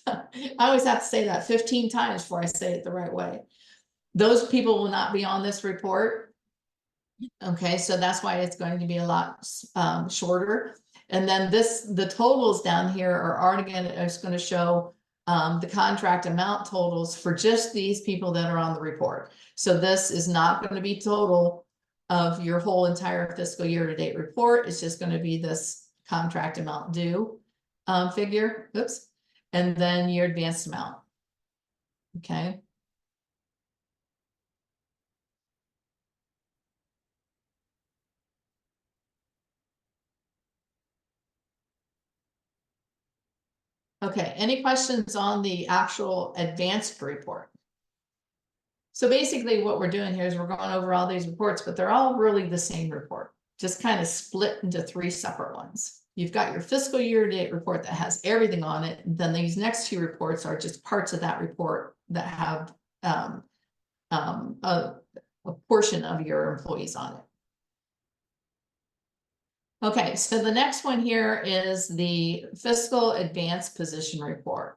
I always have to say that 15 times before I say it the right way. Those people will not be on this report. Okay, so that's why it's going to be a lot shorter. And then the totals down here are already going to show the contract amount totals for just these people that are on the report. So this is not going to be total of your whole entire fiscal year to date report. It's just going to be this contract amount due figure. Oops. And then your advanced amount. Okay. Okay, any questions on the actual advanced report? So basically what we're doing here is we're going over all these reports, but they're all really the same report, just kind of split into 3 separate ones. You've got your fiscal year to date report that has everything on it. Then these next 2 reports are just parts of that report that have a portion of your employees on it. Okay, so the next one here is the fiscal advanced position report.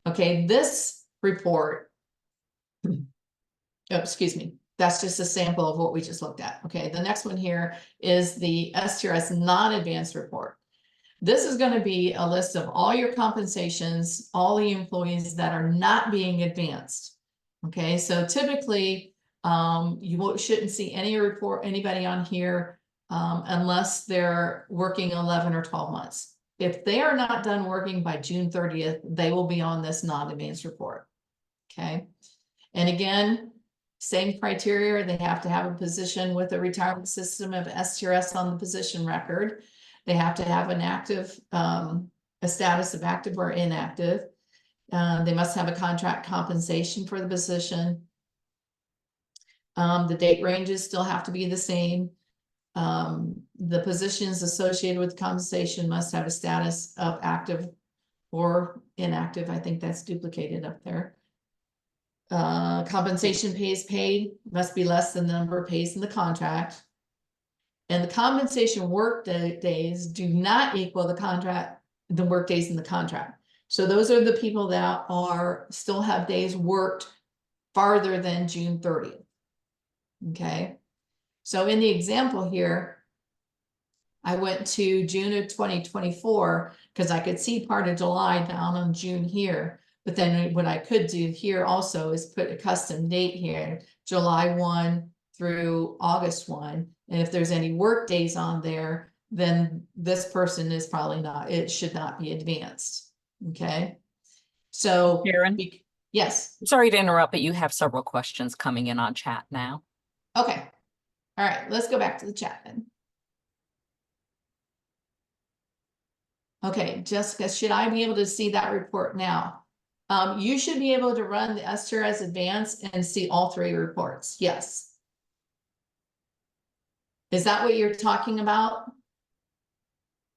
Okay, this report, oh, excuse me, that's just a sample of what we just looked at. Okay, the next one here is the STRS non-advanced report. This is going to be a list of all your compensations, all the employees that are not being advanced. Okay, so typically you shouldn't see anybody on here unless they're working 11 or 12 months. If they are not done working by June 30th, they will be on this non-advanced report. Okay. And again, same criteria, they have to have a position with a retirement system of STRS on the position record. They have to have an active, a status of active or inactive. They must have a contract compensation for the position. The date ranges still have to be the same. The positions associated with compensation must have a status of active or inactive. I think that's duplicated up there. Compensation pays paid must be less than the number of pays in the contract. And the compensation work days do not equal the work days in the contract. So those are the people that still have days worked farther than June 30th. Okay. So in the example here, I went to June of 2024 because I could see part of July down on June here. But then what I could do here also is put a custom date here, July 1 through August 1. And if there's any work days on there, then this person is probably not, it should not be advanced. Okay. So, Karen? yes. Sorry to interrupt, but you have several questions coming in on chat now. Okay. All right, let's go back to the chat then. Okay, Jessica, should I be able to see that report now? You should be able to run the STRS Advance and see all three reports. Yes. Is that what you're talking about?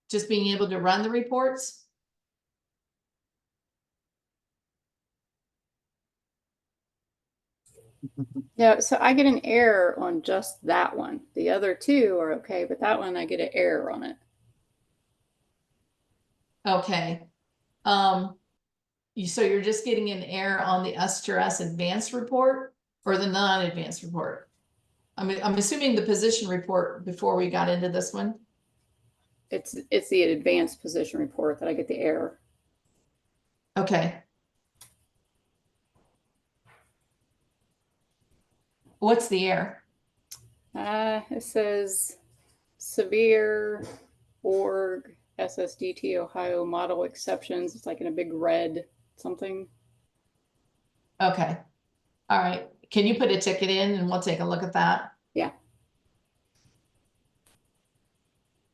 Just being able to run the reports? Yeah, so I get an error on just that one. The other two are okay, but that one I get an error on it. Okay. So you're just getting an error on the STRS Advanced report or the non-advanced report? I'm assuming the position report before we got into this one. It's the advanced position report that I get the error. Okay. What's the error? It says severe org SSDT Ohio model exceptions. It's like in a big red something. Okay. All right. Can you put a ticket in and we'll take a look at that? Yeah.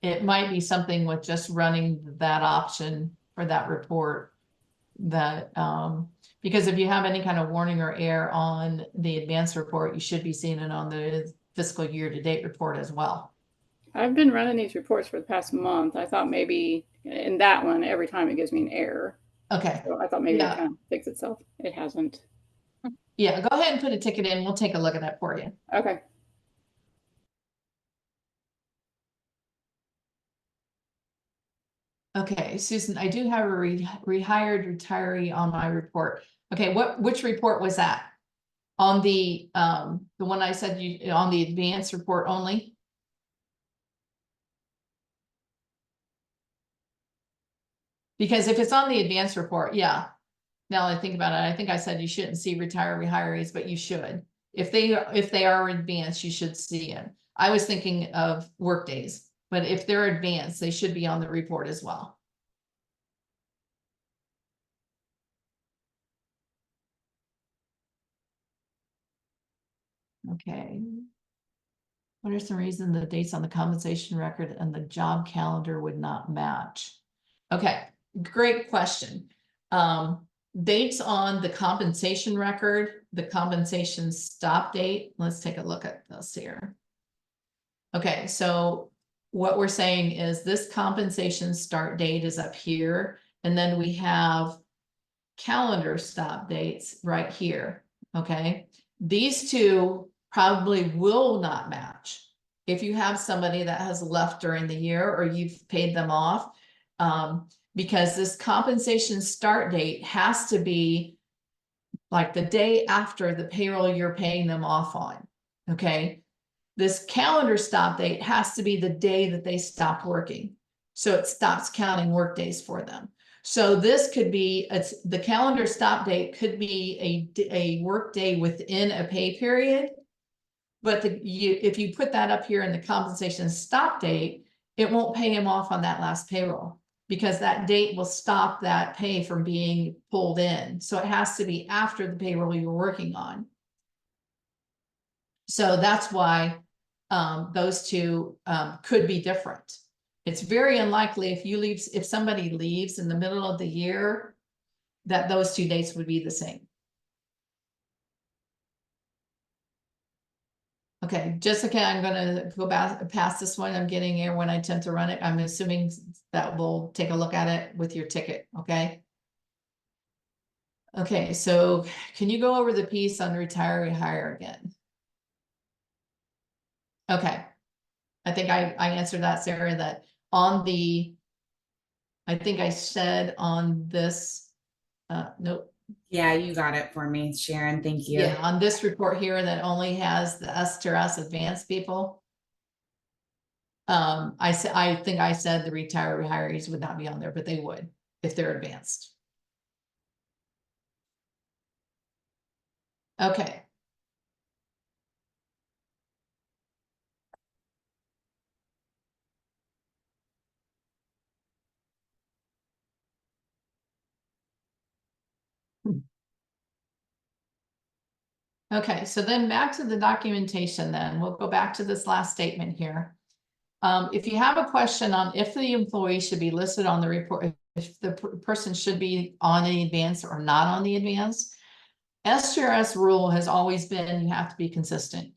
It might be something with just running that option for that report that, because if you have any kind of warning or error on the advanced report, you should be seeing it on the fiscal year to date report as well. I've been running these reports for the past month. I thought maybe in that one, every time it gives me an error. Okay. So I thought maybe Yeah. it kind of fixed itself. It hasn't. Yeah, go ahead and put a ticket in. We'll take a look at that for you. Okay. Okay, Susan, I do have a rehired retiree on my report. Okay, which report was that? On the one I said on the advanced report only? Because if it's on the advanced report, yeah. Now I think about it, I think I said you shouldn't see retirees, but you should. If they are advanced, you should see them. I was thinking of work days, but if they're advanced, they should be on the report as well. Okay. What are some reasons the dates on the compensation record and the job calendar would not match? Okay, great question. Dates on the compensation record, the compensation stop date. Let's take a look at this here. Okay, so what we're saying is this compensation start date is up here, and then we have calendar stop dates right here. Okay, these two probably will not match. If you have somebody that has left during the year or you've paid them off, because this compensation start date has to be like the day after the payroll you're paying them off on. Okay, this calendar stop date has to be the day that they stop working. So it stops counting work days for them. So this could be, the calendar stop date could be a work day within a pay period, But if you put that up here in the compensation stop date, it won't pay him off on that last payroll. Because that date will stop that pay from being pulled in. So it has to be after the payroll you're working on. So that's why those two could be different. It's very unlikely if somebody leaves in the middle of the year, that those two dates would be the same. Okay, Jessica, I'm gonna go back past this one. I'm getting here when I attempt to run it. I'm assuming that we'll take a look at it with your ticket, okay? Okay, so can you go over the piece on retiree hire again? Okay. I think I answered that, Sarah, that on the, I think I said on this, nope. Yeah, you got it for me, Sharon. Thank you. Yeah, on this report here that only has the STRS advanced people. I think I said the retirees would not be on there, but they would if they're advanced. Okay. Okay, so then back to the documentation then. We'll go back to this last statement here. If you have a question on if the employee should be listed on the report, if the person should be on the advance or not on the advance, STRS rule has always been you have to be consistent.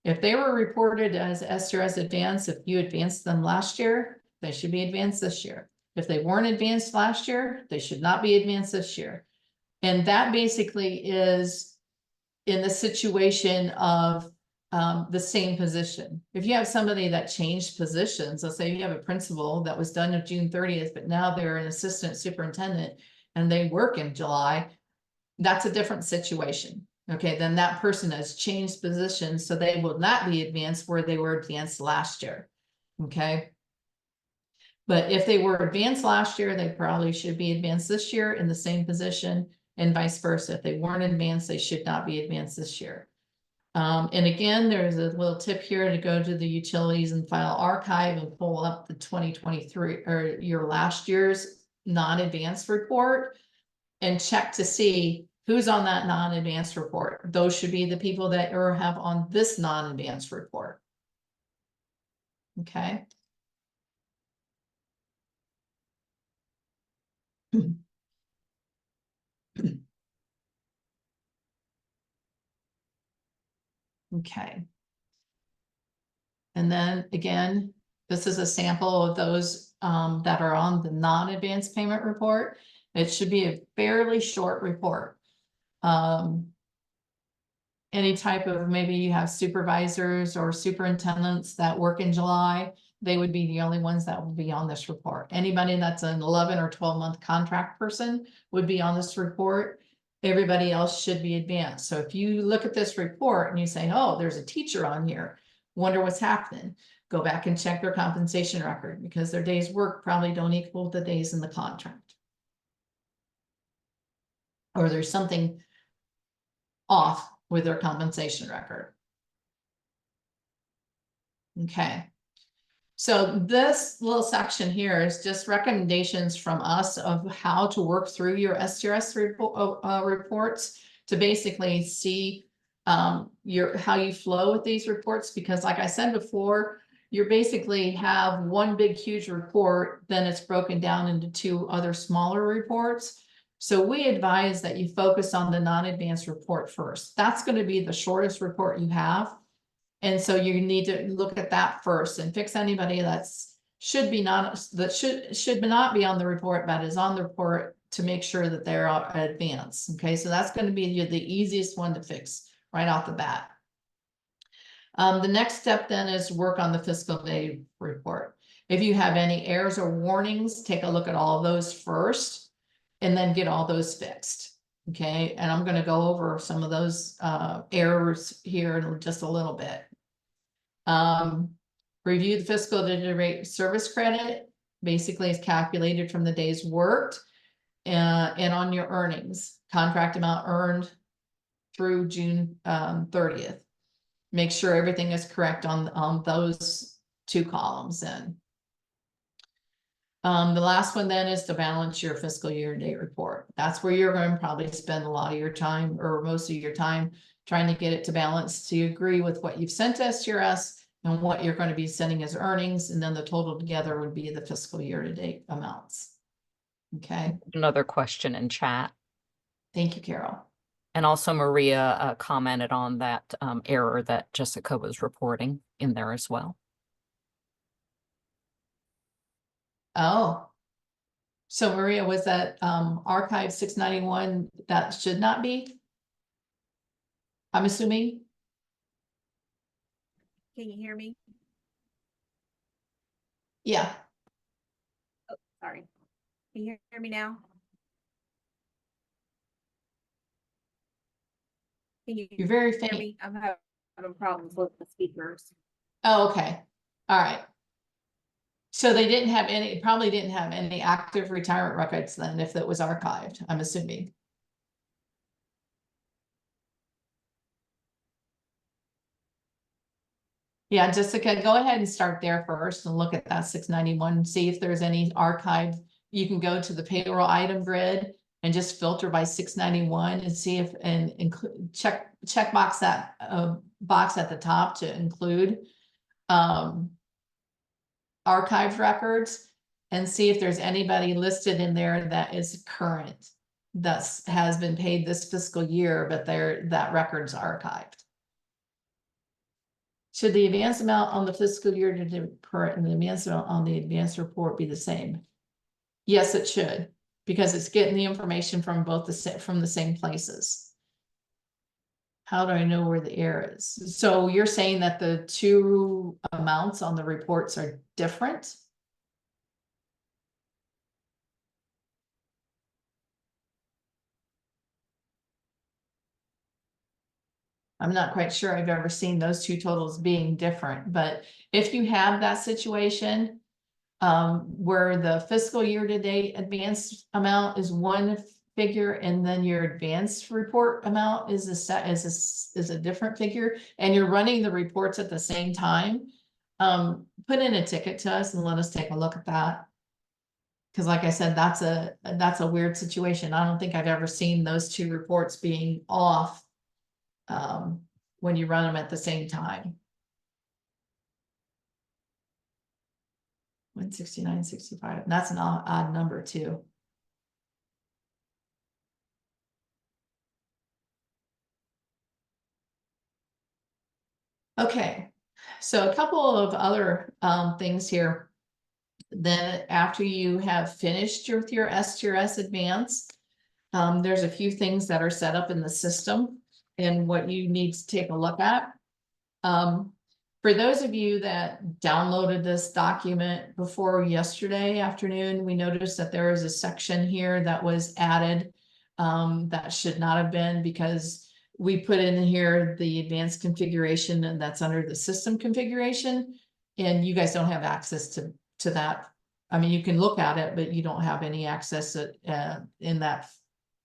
If they were reported as STRS advance, if you advanced them last year, they should be advanced this year. If they weren't advanced last year, they should not be advanced this year. And that basically is in the situation of the same position. If you have somebody that changed positions, let's say you have a principal that was done on June 30th, but now they're an assistant superintendent and they work in July, that's a different situation. Okay, then that person has changed positions, so they will not be advanced where they were advanced last year. Okay. But if they were advanced last year, they probably should be advanced this year in the same position, and vice versa. If they weren't advanced, they should not be advanced this year. And again, there's a little tip here to go to the utilities and file archive and pull up the 2023 or your last year's non-advanced report and check to see who's on that non-advanced report. Those should be the people that have on this non-advanced report. Okay. Okay. And then again, this is a sample of those that are on the non-advanced payment report. It should be a fairly short report. Any type of, maybe you have supervisors or superintendents that work in July, they would be the only ones that will be on this report. Anybody that's an 11 or 12-month contract person would be on this report. Everybody else should be advanced. So if you look at this report and you say, oh, there's a teacher on here, wonder what's happening, go back and check their compensation record because their days work probably don't equal the days in the contract. Or there's something off with their compensation record. Okay. So this little section here is just recommendations from us of how to work through your STRS reports to basically see how you flow with these reports. Because like I said before, you basically have one big, huge report, then it's broken down into two other smaller reports. So we advise that you focus on the non-advanced report first. That's going to be the shortest report you have. And so you need to look at that first and fix anybody that should not be on the report, but is on the report to make sure that they're advanced. Okay, so that's going to be the easiest one to fix right off the bat. The next step then is work on the fiscal day report. If you have any errors or warnings, take a look at all of those first and then get all those fixed. Okay, and I'm going to go over some of those errors here in just a little bit. Review the fiscal day rate service credit, basically is calculated from the days worked and on your earnings, contract amount earned through June 30th. make sure everything is correct on those two columns then. The last one then is to balance your fiscal year to date report. That's where you're going to probably spend a lot of your time or most of your time trying to get it to balance to agree with what you've sent to STRS and what you're going to be sending as earnings. And then the total together would be the fiscal year to date amounts. Okay. Another question in chat. Thank you, Carol. And also Maria commented on that error that Jessica was reporting in there as well. Oh. So Maria, was that archive 691 that should not be? I'm assuming. Can you hear me? Yeah. Oh, sorry. Can you hear me now? Can you You're very hear faint. me? I'm having problems with the speakers. Oh, okay. All right. So they didn't have any, probably didn't have any active retirement records then if it was archived, I'm assuming. Yeah, Jessica, go ahead and start there first and look at that 691, see if there's any archived. You can go to the payroll item grid and just filter by 691 and see if, and include, check box that box at the top to include archived records and see if there's anybody listed in there that is current, that has been paid this fiscal year, but that record's archived. Should the advance amount on the fiscal year to current and the advance amount on the advance report be the same? Yes, it should, because it's getting the information from both from the same places. How do I know where the error is? So you're saying that the two amounts on the reports are different? I'm not quite sure I've ever seen those two totals being different, but if you have that situation where the fiscal year to date advanced amount is one figure and then your advanced report amount is a different figure and you're running the reports at the same time, put in a ticket to us and let us take a look at that. Because like I said, that's a weird situation. I don't think I've ever seen those two reports being off when you run them at the same time. 169.65. That's an odd number too. Okay, so a couple of other things here. Then after you have finished with your STRS advance, there's a few things that are set up in the system and what you need to take a look at. For those of you that downloaded this document before yesterday afternoon, we noticed that there is a section here that was added that should not have been, because we put in here the advanced configuration and that's under the system configuration, and you guys don't have access to that. I mean, you can look at it, but you don't have any access in that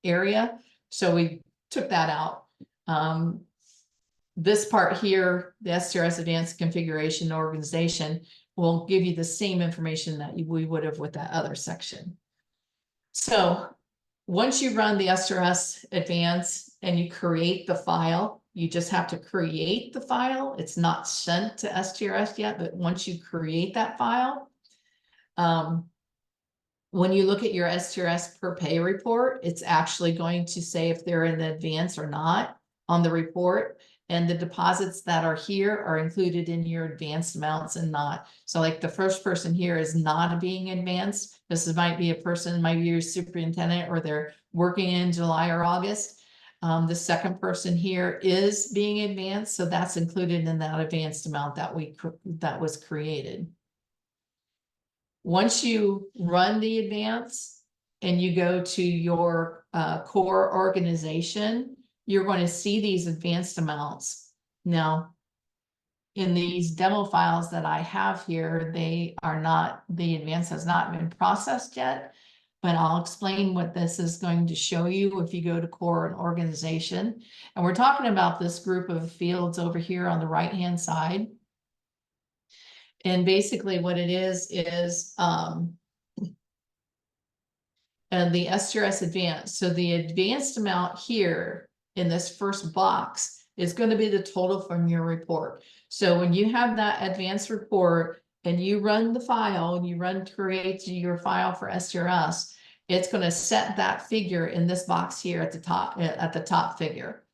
area. So we took that out. This part here, the STRS Advanced Configuration Organization, will give you the same information that we would have with that other section. So once you run the STRS Advance and you create the file, you just have to create the file. It's not sent to STRS yet, but once you create that file, when you look at your STRS per pay report, it's actually going to say if they're in the advance or not on the report. And the deposits that are here are included in your advanced amounts and not. So like the first person here is not being advanced. Might be a person, might be your superintendent, or they're working in July or August. The second person here is being advanced. So that's included in that advanced amount that was created. Once you run the advance and you go to your core organization, you're going to see these advanced amounts. Now, in these demo files that I have here, they are not, the advance has not been processed yet, but I'll explain what this is going to show you if you go to core and organization. And we're talking about this group of fields over here on the right-hand side. And basically what it is, and the STRS advanced. So the advanced amount here in this first box is going to be the total from your report. So when you have that advanced report and you run the file and you create your file for STRS, it's going to set that figure in this box here at the top figure.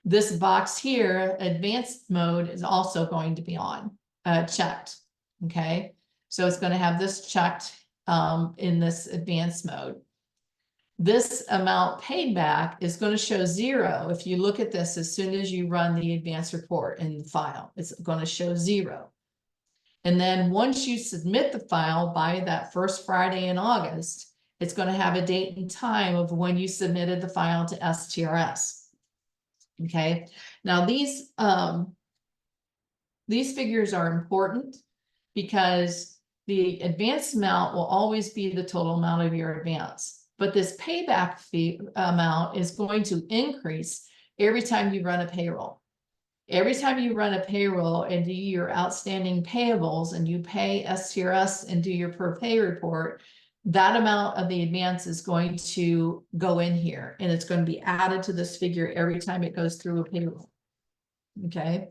This box here, advanced mode, is also going to be on checked. Okay, so it's going to have this checked in this advanced mode. This amount paid back is going to show 0. If you look at this, as soon as you run the advanced report in the file, it's going to show 0. And then once you submit the file by that first Friday in August, it's going to have a date and time of when you submitted the file to STRS. Okay, now these figures are important because the advance amount will always be the total amount of your advance. But this payback fee amount is going to increase every time you run a payroll. Every time you run a payroll and do your outstanding payables and you pay STRS and do your per pay report, that amount of the advance is going to go in here and it's going to be added to this figure every time it goes through a payroll. Okay.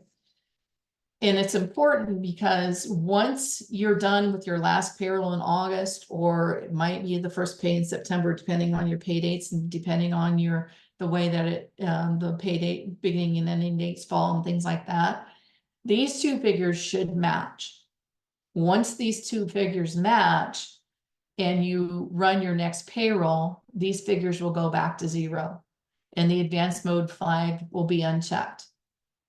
And it's important because once you're done with your last payroll in August, or it might be the first pay in September, depending on your pay dates and depending on the way that the pay date beginning and ending dates fall and things like that, these two figures should match. Once these two figures match and you run your next payroll, these figures will go back to 0 and the advanced mode flag will be unchecked.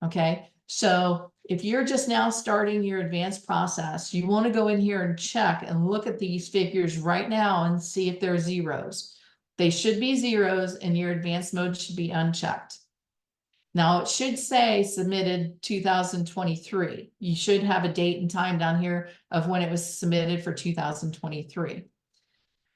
Okay, so if you're just now starting your advanced process, you want to go in here and check and look at these figures right now and see if they're 0s. They should be 0s and your advanced mode should be unchecked. Now it should say submitted 2023. You should have a date and time down here of when it was submitted for 2023.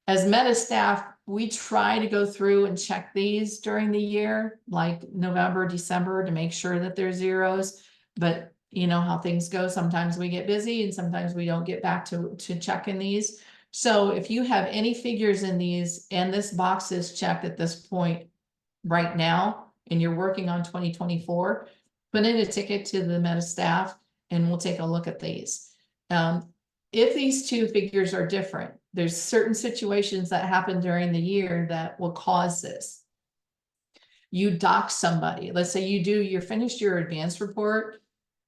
As meta staff, we try to go through and check these during the year, like November, December, to make sure that they're 0s. But you know how things go. Sometimes we get busy and sometimes we don't get back to checking these. So if you have any figures in these and this box is checked at this point right now, and you're working on 2024, put in a ticket to the meta staff and we'll take a look at these. If these two figures are different, there's certain situations that happen during the year that will cause this. You dock somebody. Let's say you finished your advanced report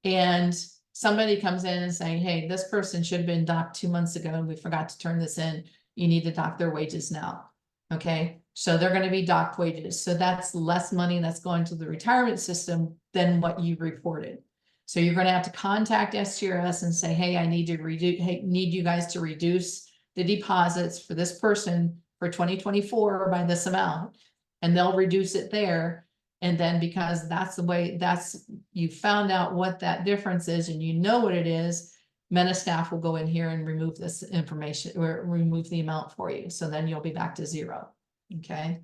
and somebody comes in and saying, hey, this person should have been docked 2 months ago and we forgot to turn this in. You need to dock their wages now. Okay, so they're going to be docked wages. So that's less money that's going to the retirement system than what you reported. So you're going to have to contact STRS and say, hey, I need you guys to reduce the deposits for this person for 2024 by this amount. And they'll reduce it there. And then because that's the way you found out what that difference is and you know what it is, Meta staff will go in here and remove this information or remove the amount for you. So then you'll be back to 0. Okay.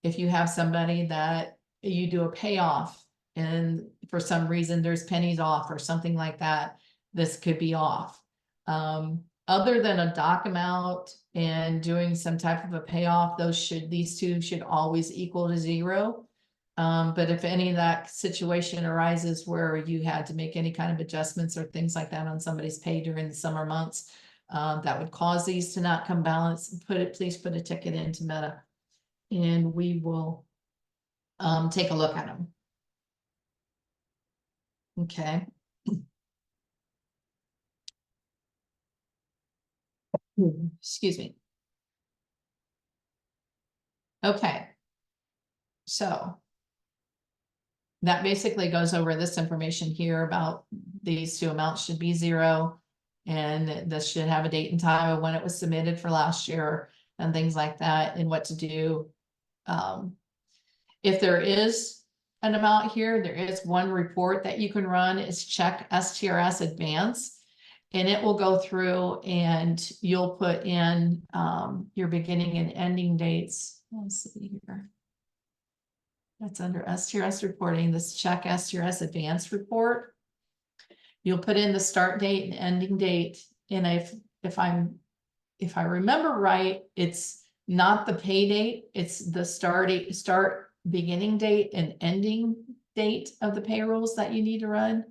If you have somebody that you do a payoff and for some reason there's pennies off or something like that, this could be off. Other than a dock amount and doing some type of a payoff, these two should always equal to 0. But if any of that situation arises where you had to make any kind of adjustments or things like that on somebody's pay during the summer months, that would cause these to not come balanced, please put a ticket into Meta and we will take a look at them. Okay. Excuse me. Okay. So that basically goes over this information here about these two amounts should be 0. And this should have a date and time of when it was submitted for last year and things like that and what to do. If there is an amount here, there is one report that you can run is check STRS advance. And it will go through and you'll put in your beginning and ending dates. Let's see here. That's under STRS reporting, this check STRS advanced report. You'll put in the start date and ending date. And if I remember right, it's not the pay date, it's the start beginning date and ending date of the payrolls that you need to run.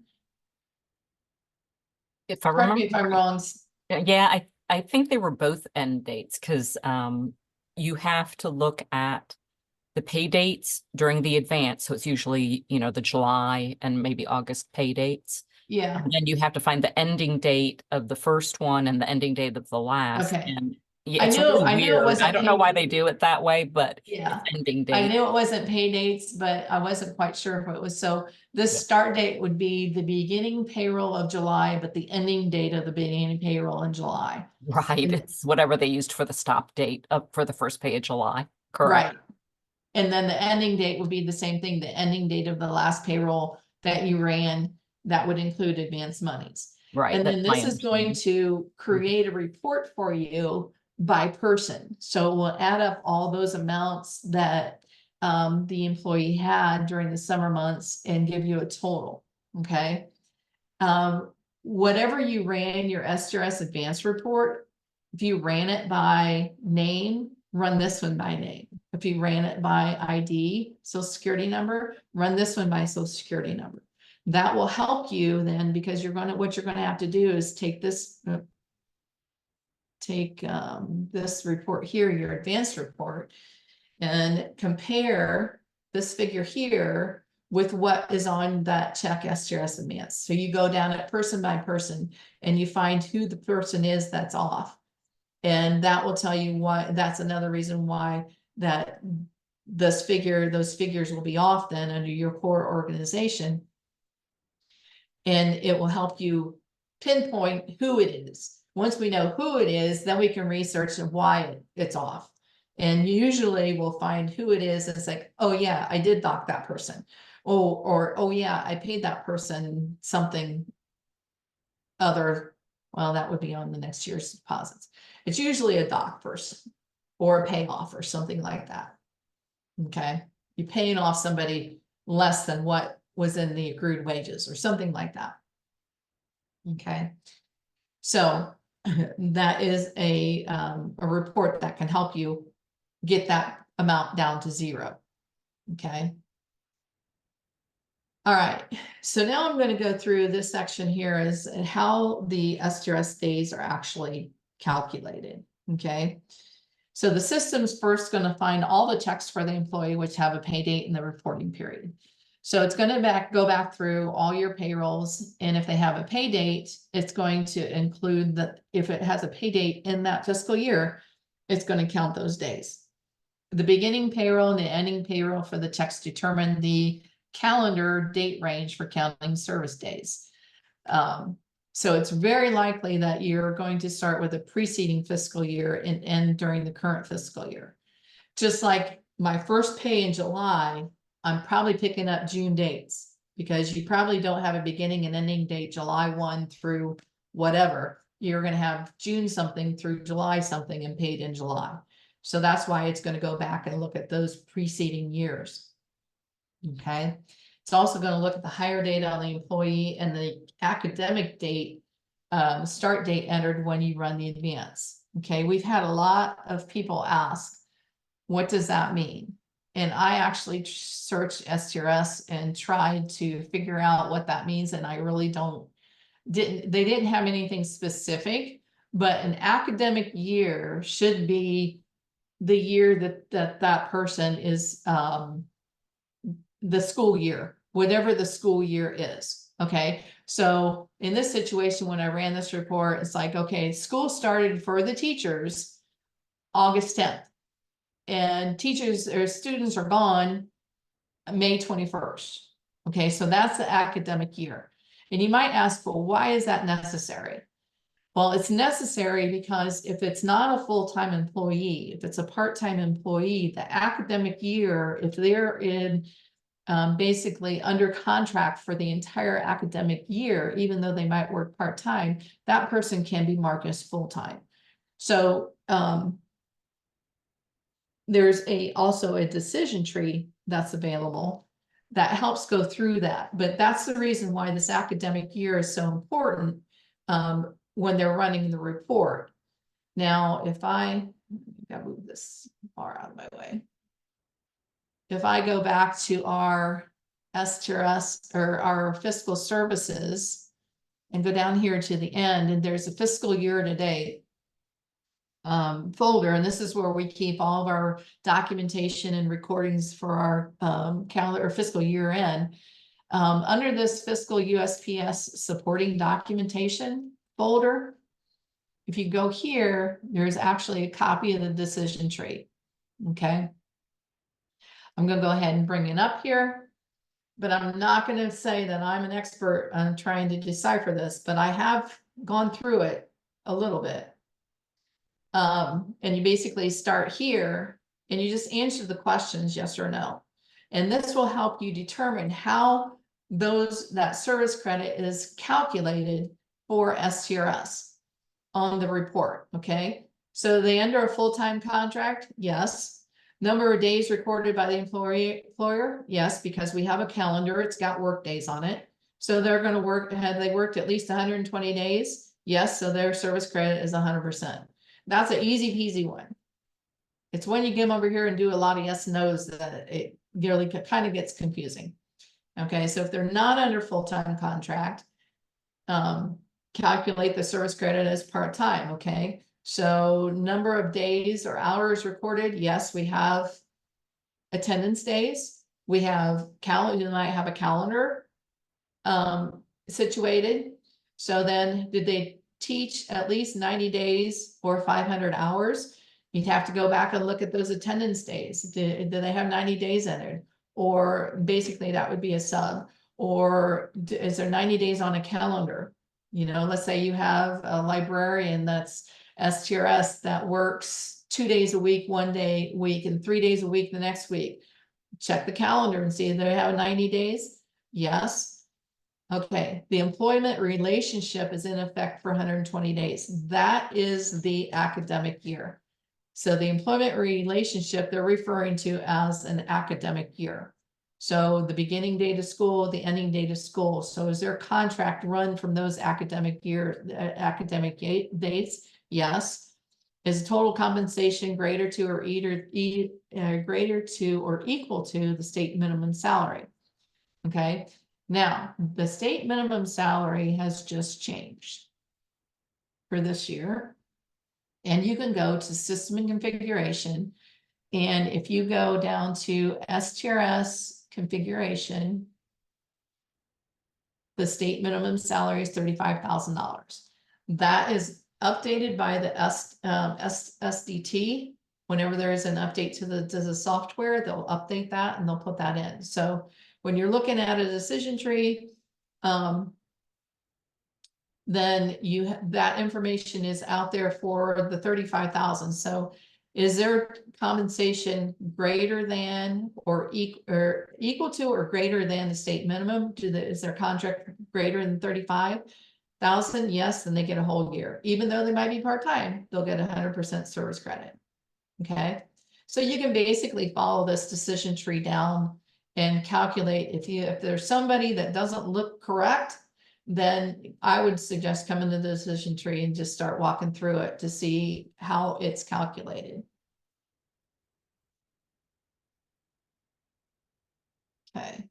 If I Correct me remember, if I'm wrong. yeah, I think they were both end dates because you have to look at the pay dates during the advance. So it's usually, you know, the July and maybe August pay dates. Yeah, And then you have to find the ending date of the first one and the ending date of the last. Okay. And yeah, I it's knew- really I knew it weird. wasn't I don't know why pay- they do it that way, but yeah. it's ending I date. knew it wasn't pay dates, but I wasn't quite sure if it was. So this Yeah. start date would be the beginning payroll of July, but the ending date of the beginning payroll in July. Right. And- It's whatever they used for the stop date up for the first pay of July. Correct. Right. And then the ending date would be the same thing, the ending date of the last payroll that you ran, that would include advanced monies. Right. And then That's my this is going understanding. to create a report for you by person. So we'll add up all those amounts that the employee had during the summer months and give you a total, okay? Whatever you ran your STRS advanced report, if you ran it by name, run this one by name. If you ran it by ID, social security number, run this one by social security number. That will help you then, because what you're gonna have to do is take this, this report here, your advanced report, and compare this figure here with what is on that check STRS advance. So you go down it person by person and you find who the person is that's off. And that will tell you why, that's another reason why that those figures will be off then under your core organization. And it will help you pinpoint who it is. Once we know who it is, then we can research why it's off. And usually we'll find who it is. And it's like, oh yeah, I did dock that person. Or oh yeah, I paid that person something other. Well, that would be on the next year's deposits. It's usually a dock person or a payoff or something like that. Okay, you're paying off somebody less than what was in the accrued wages or something like that. Okay, so that is a report that can help you get that amount down to zero. Okay. All right, so now I'm going to go through this section here is how the STRS days are actually calculated. Okay, so the system's first going to find all the checks for the employee which have a pay date in the reporting period. So it's going to go back through all your payrolls, and if they have a pay date, it's going to include that if it has a pay date in that fiscal year, it's going to count those days. The beginning payroll and the ending payroll for the checks determine the calendar date range for counting service days. So it's very likely that you're going to start with a preceding fiscal year and end during the current fiscal year. Just like my first pay in July, I'm probably picking up June dates because you probably don't have a beginning and ending date July 1 through whatever. You're going to have June something through July something and paid in July. So that's why it's going to go back and look at those preceding years. Okay, it's also going to look at the hire date on the employee and the academic date, start date entered when you run the advance. Okay, we've had a lot of people ask, what does that mean? And I actually searched STRS and tried to figure out what that means, and I really they didn't have anything specific, but an academic year should be the year that person is the school year, whatever the school year is. Okay, so in this situation, when I ran this report, it's like, okay, school started for the teachers August 10th, and teachers or students are gone May 21st. Okay, so that's the academic year. And you might ask, well, why is that necessary? Well, it's necessary because if it's not a full-time employee, if it's a part-time employee, the academic year, if they're in basically under contract for the entire academic year, even though they might work part-time, that person can be marked as full-time. So, there's also a decision tree that's available that helps go through that. But that's the reason why this academic year is so important when they're running the report. Now, if I gotta move this bar out of my way. If I go back to our STRS or our fiscal services and go down here to the end, and there's a fiscal year to date folder, and this is where we keep all of our documentation and recordings for our calendar or fiscal year end. Under this fiscal USPS supporting documentation folder, if you go here, there's actually a copy of the decision tree. Okay. I'm going to go ahead and bring it up here, but I'm not going to say that I'm an expert on trying to decipher this, but I have gone through it a little bit. And you basically start here and you just answer the questions, yes or no. And this will help you determine how that service credit is calculated for STRS on the report. Okay. So they enter a full-time contract? Yes. Number of days recorded by the employer? Yes, because we have a calendar. It's got work days on it. So they're going to work, have they worked at least 120 days? Yes. So their service credit is 100%. That's an easy peasy one. It's when you get over here and do a lot of yes no's that it really kind of gets confusing. Okay, so if they're not under full-time contract, calculate the service credit as part-time. Okay, so number of days or hours recorded. Yes, we have attendance days. We have you might have a calendar situated. So then did they teach at least 90 days or 500 hours? You'd have to go back and look at those attendance days. Do they have 90 days entered? Or basically that would be a sub. Or is there 90 days on a calendar? You know, let's say you have a librarian that's STRS that works 2 days a week, 1 day a week, and 3 days a week the next week. Check the calendar and see if they have 90 days. Yes. Okay, the employment relationship is in effect for 120 days. That is the academic year. So the employment relationship they're referring to as an academic year. So the beginning date of school, the ending date of school. So is their contract run from those academic dates? Yes. Is total compensation greater to or equal to the state minimum salary? Okay. Now, the state minimum salary has just changed for this year. And you can go to system and configuration. And if you go down to STRS configuration, the state minimum salary is $35,000. That is updated by the SDT. Whenever there is an update to the software, they'll update that and they'll put that in. So when you're looking at a decision tree, then that information is out there for the 35,000. So is their compensation greater than or equal to or greater than the state minimum? Is their contract greater than 35,000? Yes, then they get a whole year. Even though they might be part-time, they'll get 100% service credit. Okay, so you can basically follow this decision tree down and calculate if there's somebody that doesn't look correct, then I would suggest coming to the decision tree and just start walking through it to see how it's calculated. Okay.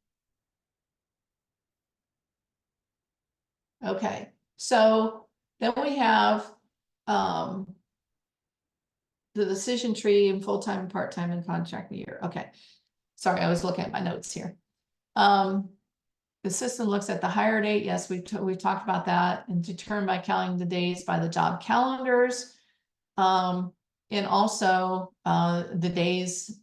Okay, so then we have the decision tree and full-time and part-time and contract year. Okay, sorry, I was looking at my notes here. The system looks at the hire date. Yes, we've talked about that, and determined by counting the days by the job calendars. And also the days,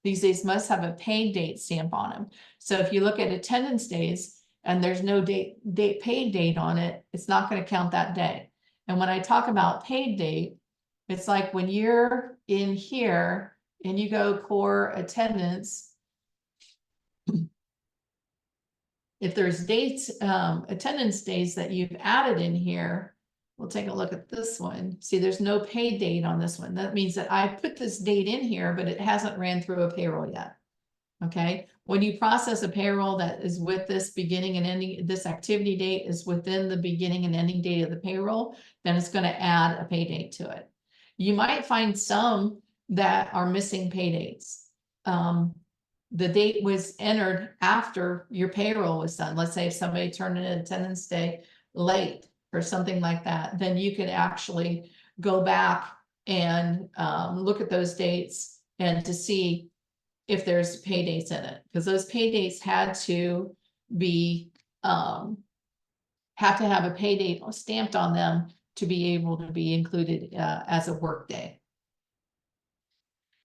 these days must have a paid date stamp on them. So if you look at attendance days and there's no paid date on it, it's not going to count that day. And when I talk about paid date, it's like when you're in here and you go core attendance, if there's dates, attendance days that you've added in here, we'll take a look at this one. See, there's no pay date on this one. That means that I put this date in here, but it hasn't ran through a payroll yet. Okay, when you process a payroll that is with this beginning and ending, this activity date is within the beginning and ending date of the payroll, then it's going to add a pay date to it. You might find some that are missing pay dates. The date was entered after your payroll was done. Let's say if somebody turned in an attendance day late or something like that, then you could actually go back and look at those dates and to see if there's pay dates in it, because those pay dates had to be have to have a pay date stamped on them to be able to be included as a work day.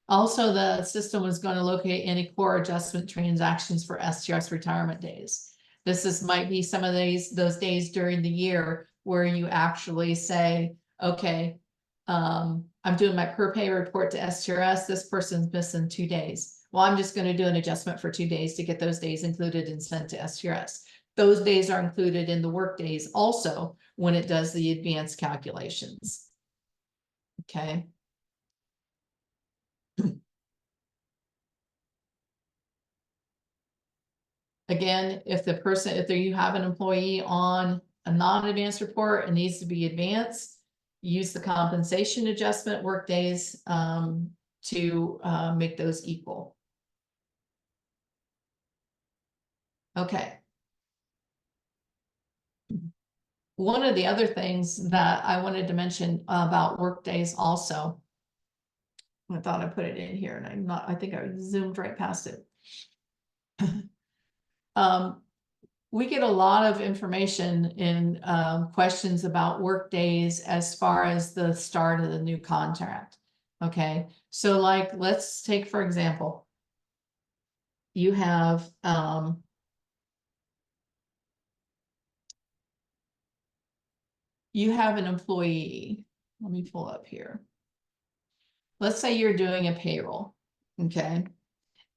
Also, the system was going to locate any core adjustment transactions for STRS retirement days. This might be some of those days during the year where you actually say, okay, I'm doing my per pay report to STRS. This person's missing 2 days. Well, I'm just going to do an adjustment for 2 days to get those days included and sent to STRS. Those days are included in the work days also when it does the advanced calculations. Okay. Again, if you have an employee on a non-advanced report and needs to be advanced, use the compensation adjustment work days to make those equal. Okay. One of the other things that I wanted to mention about work days also, I thought I put it in here and I think I zoomed right past it. We get a lot of information in questions about work days as far as the start of the new contract. Okay, so like, let's take, for example, you have an employee. Let me pull up here. Let's say you're doing a payroll, okay?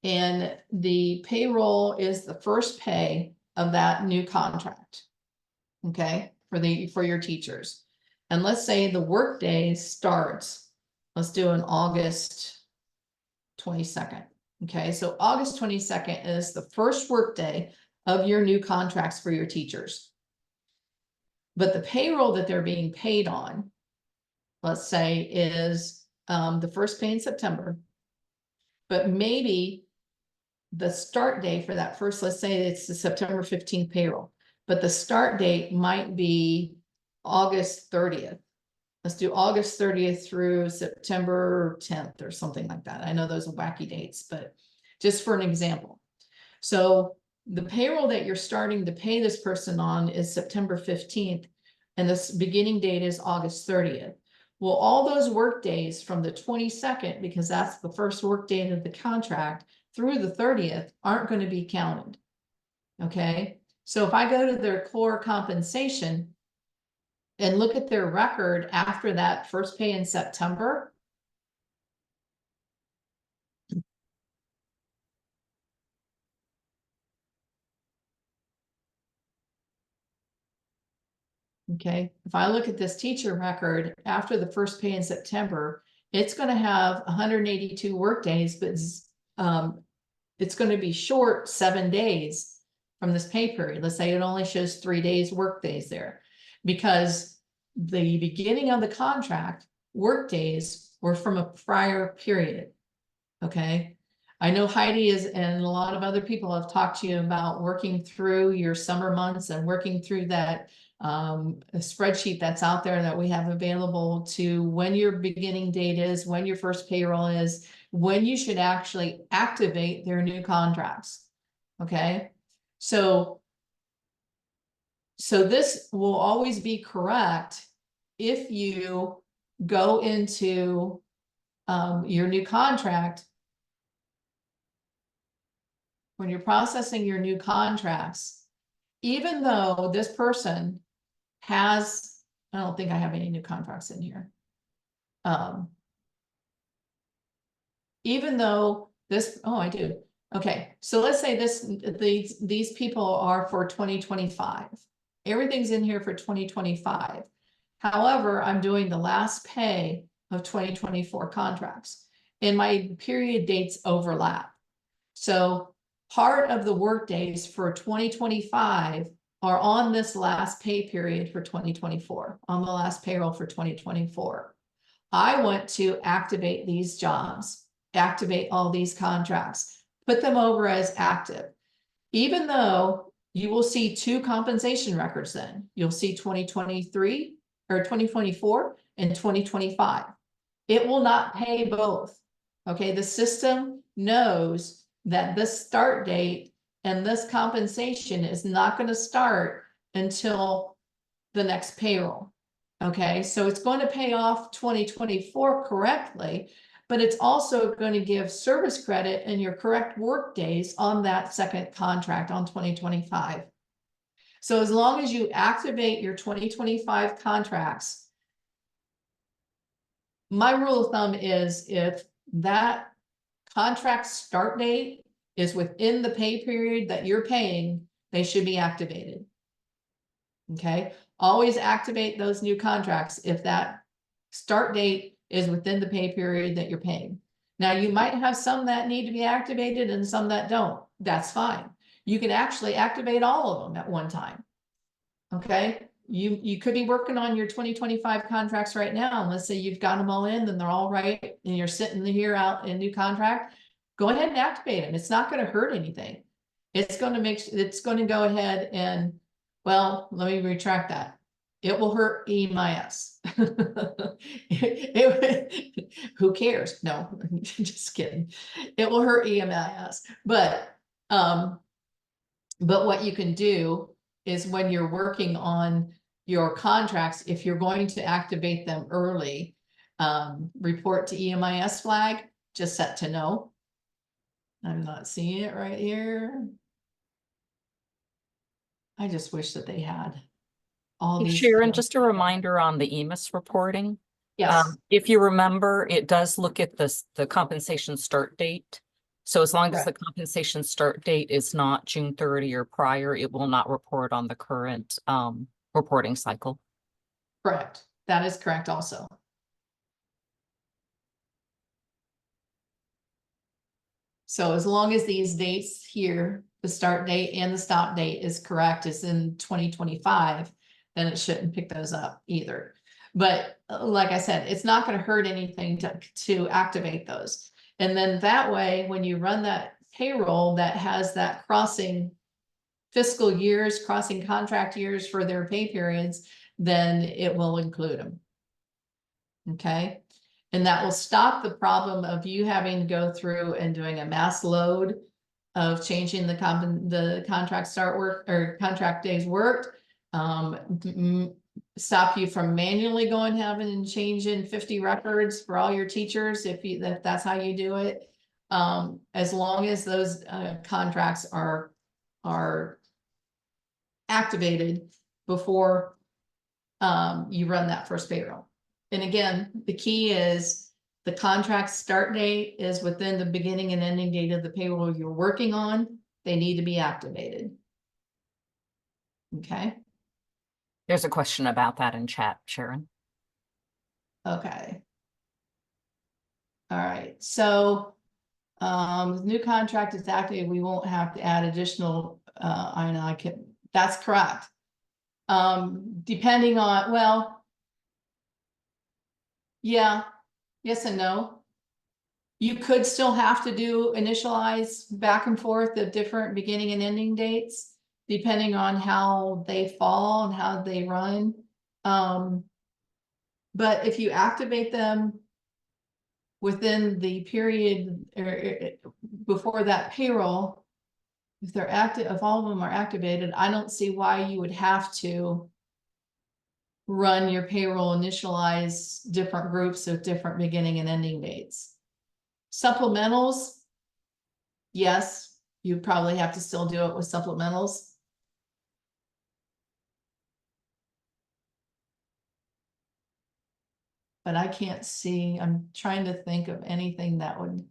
And the payroll is the first pay of that new contract, okay, for your teachers. And let's say the work day starts, let's do an August 22nd. Okay, so August 22nd is the first work day of your new contracts for your teachers. But the payroll that they're being paid on, let's say, is the first pay in September. But maybe the start date for that first, let's say it's the September 15th payroll, but the start date might be August 30th. Let's do August 30th through September 10th or something like that. I know those are wacky dates, but just for an example. So the payroll that you're starting to pay this person on is September 15th, and this beginning date is August 30th. Well, all those work days from the 22nd, because that's the first work date of the contract, through the 30th aren't going to be counted. Okay, so if I go to their core compensation and look at their record after that first pay in September, okay, if I look at this teacher record after the first pay in September, it's going to have 182 work days, but it's going to be short 7 days from this pay period. Let's say it only shows 3 days work days there, because the beginning of the contract work days were from a prior period. Okay, I know Heidi is, and a lot of other people have talked to you about working through your summer months and working through that a spreadsheet that's out there that we have available to when your beginning date is, when your first payroll is, when you should actually activate their new contracts. Okay, so this will always be correct if you go into your new contract. When you're processing your new contracts, even though this person has, I don't think I have any new contracts in here. Even though this, oh, I do. Okay, so let's say these people are for 2025. Everything's in here for 2025. However, I'm doing the last pay of 2024 contracts and my period dates overlap. So part of the work days for 2025 are on this last pay period for 2024, on the last payroll for 2024. I want to activate these jobs, activate all these contracts, put them over as active. Even though you will see two compensation records then, you'll see 2023 or 2024 and 2025. It will not pay both. Okay, the system knows that this start date and this compensation is not going to start until the next payroll. Okay, so it's going to pay off 2024 correctly, but it's also going to give service credit and your correct work days on that second contract on 2025. So as long as you activate your 2025 contracts, my rule of thumb is if that contract start date is within the pay period that you're paying, they should be activated. Okay, always activate those new contracts if that start date is within the pay period that you're paying. Now, you might have some that need to be activated and some that don't. That's fine. You can actually activate all of them at one time. Okay, you could be working on your 2025 contracts right now, and let's say you've got them all in and they're all right, and you're sitting here out in new contract. Go ahead and activate them. It's not going to hurt anything. It's going to go ahead and, well, let me retract that. It will hurt EMIS. Who cares? No, just kidding. It will hurt EMIS. But what you can do is when you're working on your contracts, if you're going to activate them early, report to EMIS flag, just set to no. I'm not seeing it right here. I just wish that they had all Hey, these. Sharon, just a reminder on the EMIS reporting. Yes, If you remember, it does look at the compensation start date. So as long as the compensation start date is not June 30 or prior, it will not report on the current reporting cycle. correct. That is correct also. So as long as these dates here, the start date and the stop date is correct, is in 2025, then it shouldn't pick those up either. But like I said, it's not going to hurt anything to activate those. And then that way, when you run that payroll that has that crossing fiscal years, crossing contract years for their pay periods, then it will include them. Okay. And that will stop the problem of you having to go through and doing a mass load of changing the contract start work or contract days worked. Stop you from manually going having and changing 50 records for all your teachers if that's how you do it. As long as those contracts are activated before you run that first payroll. And again, the key is the contract start date is within the beginning and ending date of the payroll you're working on. They need to be activated. Okay. There's a question about that in chat, Sharon. Okay. All right. So new contract is active. We won't have to add additional that's correct. Depending on, well, yeah, yes and no. You could still have to do initialize back and forth of different beginning and ending dates, depending on how they fall and how they run. But if you activate them within the period before that payroll, if they're active, if all of them are activated, I don't see why you would have to run your payroll, initialize different groups of different beginning and ending dates. Supplementals, yes, you probably have to still do it with supplementals. But I can't see, I'm trying to think of anything that would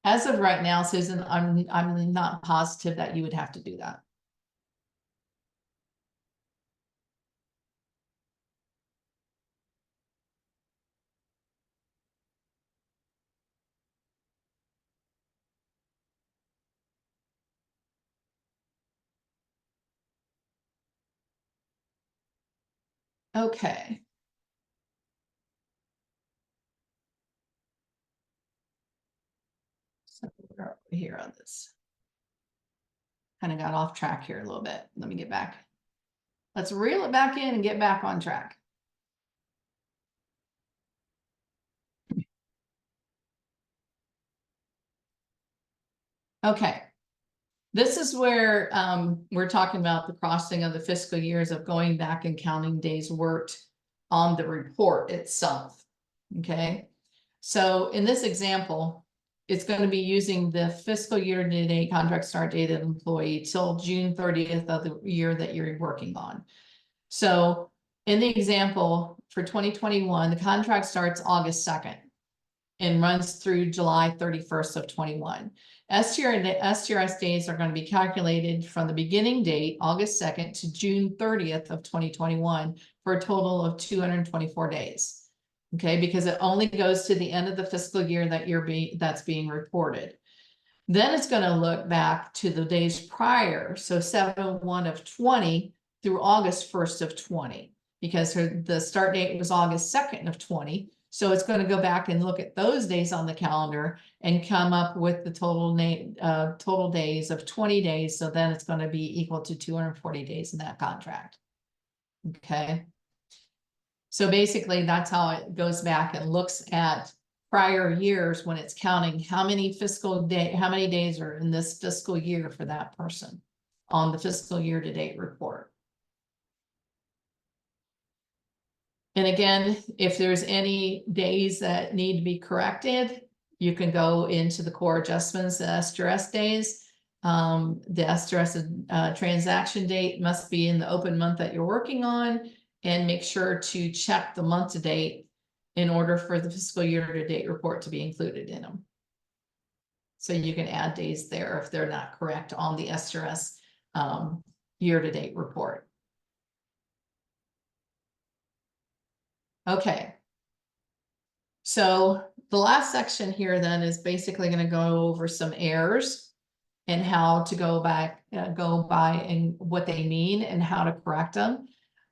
As of right now, Susan, I'm not positive that you would have to do that. Okay. So we're over here on this. Kind of got off track here a little bit. Let me get back. Let's reel it back in and get back on track. Okay. This is where we're talking about the crossing of the fiscal years of going back and counting days worked on the report itself. Okay. So in this example, it's going to be using the fiscal year to date contract start date of employee till June 30th of the year that you're working on. So in the example for 2021, the contract starts August 2nd and runs through July 31st of 21. STRS days are going to be calculated from the beginning date, August 2nd to June 30th of 2021 for a total of 224 days. Okay, because it only goes to the end of the fiscal year that that's being reported. Then it's going to look back to the days prior, so 7/1 of 20 through August 1st of 20, because the start date was August 2nd of 20. So it's going to go back and look at those days on the calendar and come up with the total days of 20 days. So then it's going to be equal to 240 days in that contract. Okay. So basically that's how it goes back and looks at prior years when it's counting how many days are in this fiscal year for that person on the fiscal year to date report. And again, if there's any days that need to be corrected, you can go into the core adjustments, the STRS days. The STRS transaction date must be in the open month that you're working on, and make sure to check the month to date in order for the fiscal year to date report to be included in them. So you can add days there if they're not correct on the STRS year to date report. Okay. So the last section here then is basically going to go over some errors and how to go by and what they mean and how to correct them.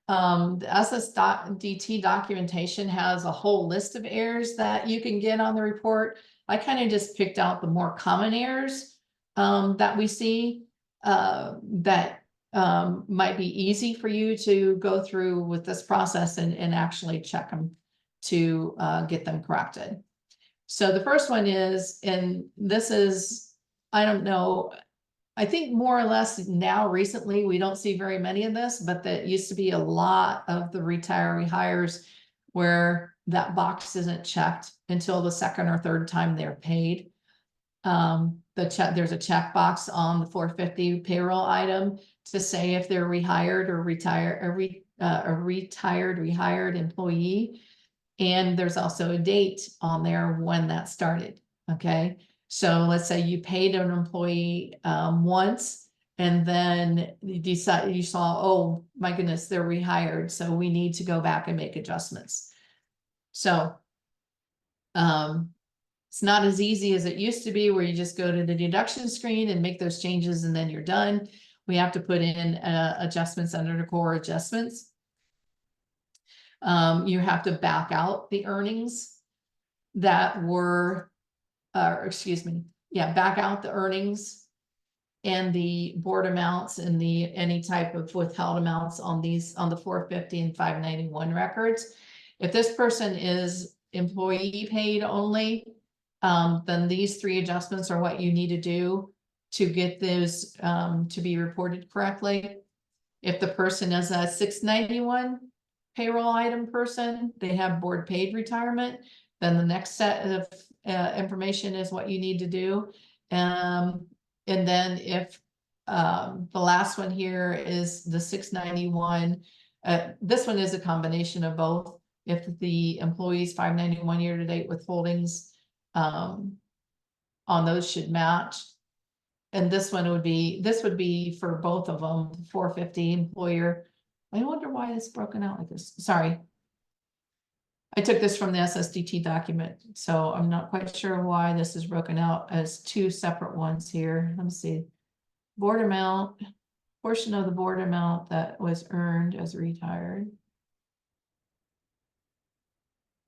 The SSDT documentation has a whole list of errors that you can get on the report. I kind of just picked out the more common errors that we see that might be easy for you to go through with this process and actually check them to get them corrected. So the first one is, and this is, I don't know, I think more or less now recently, we don't see very many of this, but that used to be a lot of the retiree hires where that box isn't checked until the second or third time they're paid. There's a checkbox on the 450 payroll item to say if they're rehired or rehired employee. And there's also a date on there when that started. Okay. So let's say you paid an employee once, and then you saw, oh my goodness, they're rehired. So we need to go back and make adjustments. So it's not as easy as it used to be, where you just go to the deduction screen and make those changes and then you're done. We have to put in adjustments under the core adjustments. You have to back out the earnings that were, back out the earnings and the board amounts and any type of withheld amounts on the 450 and 591 records. If this person is employee paid only, then these three adjustments are what you need to do to get those to be reported correctly. If the person is a 691 payroll item person, they have board paid retirement, then the next set of information is what you need to do. And then if the last one here is the 691, this one is a combination of both. If the employee's 591 year to date withholdings on those should match. And this would be for both of them, 450 employer. I wonder why it's broken out like this. Sorry. I took this from the SSDT document, so I'm not quite sure why this is broken out as two separate ones here. Let me see. Board amount, portion of the board amount that was earned as retired.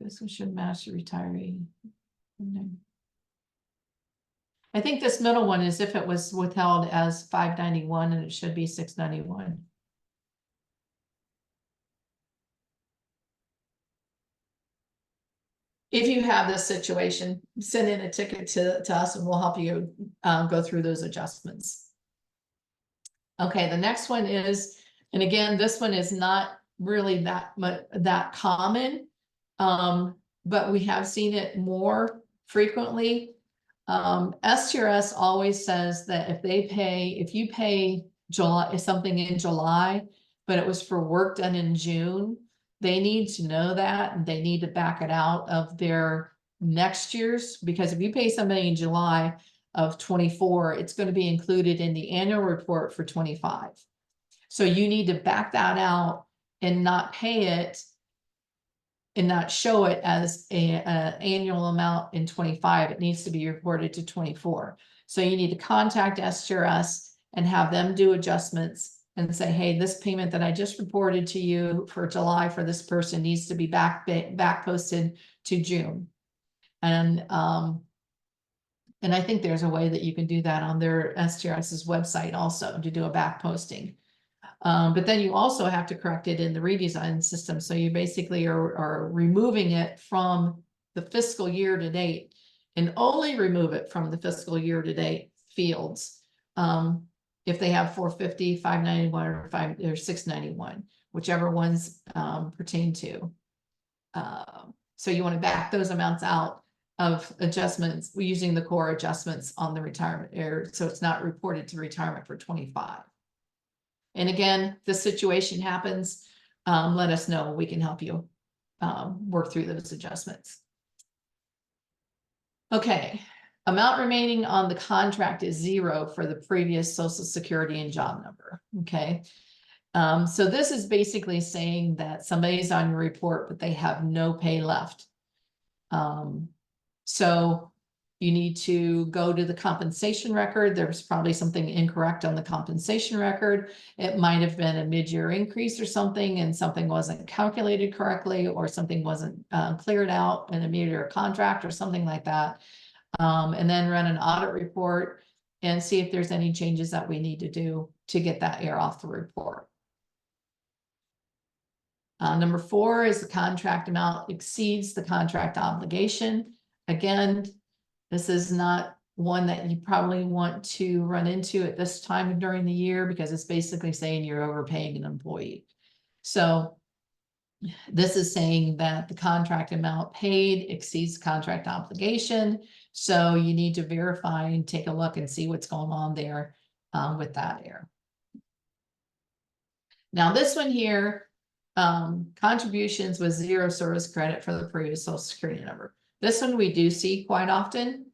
This one should match the retiree. I think this middle one is if it was withheld as 591 and it should be 691. If you have this situation, send in a ticket to us and we'll help you go through those adjustments. Okay, the next one is, and again, this one is not really that common, but we have seen it more frequently. STRS always says that if you pay July, something in July, but it was for work done in June, they need to know that and they need to back it out of their next year's, because if you pay somebody in July of 24, it's going to be included in the annual report for 25. So you need to back that out and not pay it and not show it as a annual amount in 25. It needs to be reported to 24. So you need to contact STRS and have them do adjustments and say, hey, this payment that I just reported to you for July for this person needs to be back posted to June. And I think there's a way that you can do that on their STRS's website also to do a back posting. But then you also have to correct it in the redesign system. So you basically are removing it from the fiscal year to date and only remove it from the fiscal year to date fields. If they have 450, 591 or 691, whichever ones pertain to. So you want to back those amounts out of adjustments using the core adjustments on the retirement error. So it's not reported to retirement for 25. And again, this situation happens, let us know. We can help you work through those adjustments. Okay, amount remaining on the contract is 0 for the previous Social Security and job number. Okay, so this is basically saying that somebody's on your report, but they have no pay left. So you need to go to the compensation record. There's probably something incorrect on the compensation record. It might have been a mid-year increase or something, and something wasn't calculated correctly, or something wasn't cleared out in a mid-year contract or something like that. And then run an audit report and see if there's any changes that we need to do to get that error off the report. Number 4 is the contract amount exceeds the contract obligation. Again, this is not one that you probably want to run into at this time during the year, because it's basically saying you're overpaying an employee. So this is saying that the contract amount paid exceeds contract obligation. So you need to verify and take a look and see what's going on there with that error. Now this one here, contributions with 0 service credit for the previous Social Security number. This one we do see quite often.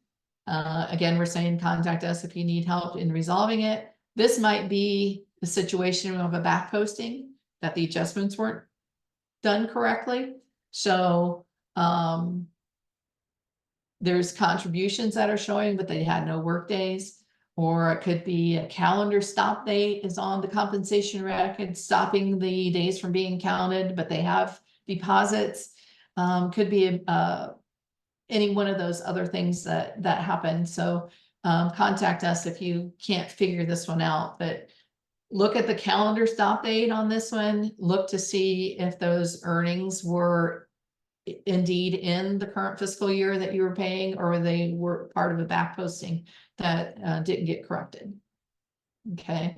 Again, we're saying contact us if you need help in resolving it. This might be the situation of a back posting that the adjustments weren't done correctly. So there's contributions that are showing, but they had no work days. Or it could be a calendar stop date is on the compensation record, stopping the days from being counted, but they have deposits. Could be any one of those other things that happen. So contact us if you can't figure this one out, but look at the calendar stop date on this one. Look to see if those earnings were indeed in the current fiscal year that you were paying, or they were part of a back posting that didn't get corrected. Okay.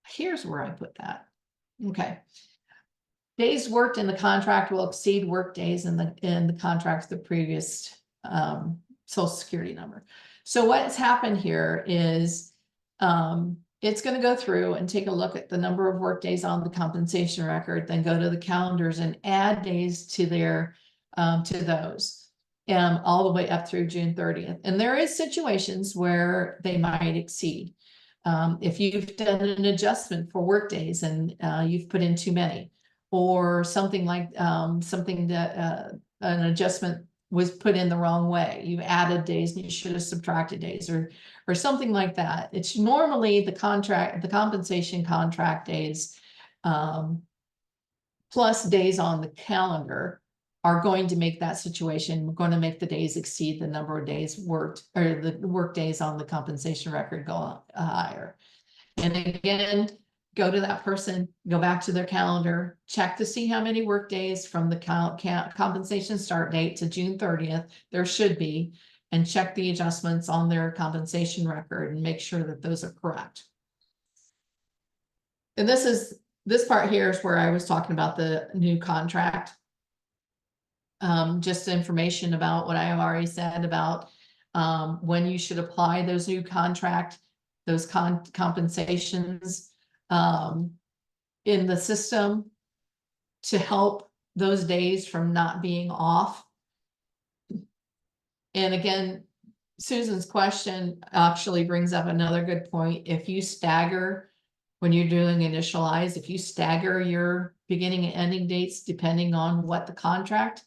Here's where I put that. Okay. Days worked in the contract will exceed work days in the contract, the previous Social Security number. So what's happened here is it's going to go through and take a look at the number of work days on the compensation record, then go to the calendars and add days to their to those. all the way up through June 30th. And there is situations where they might exceed. If you've done an adjustment for work days and you've put in too many, or something like something that an adjustment was put in the wrong way, you added days and you should have subtracted days, or something like that. It's normally the compensation contract days plus days on the calendar are going to make that situation, we're going to make the days exceed the number of days worked, or the work days on the compensation record go up, higher. And again, go to that person, go back to their calendar, check to see how many work days from the compensation start date to June 30th there should be, and check the adjustments on their compensation record and make sure that those are correct. And this part here is where I was talking about the new contract. Just information about what I have already said about when you should apply those new those compensations in the system to help those days from not being off. And again, Susan's question actually brings up another good point. If you stagger when you're doing initialize, if you stagger your beginning and ending dates depending on what the contract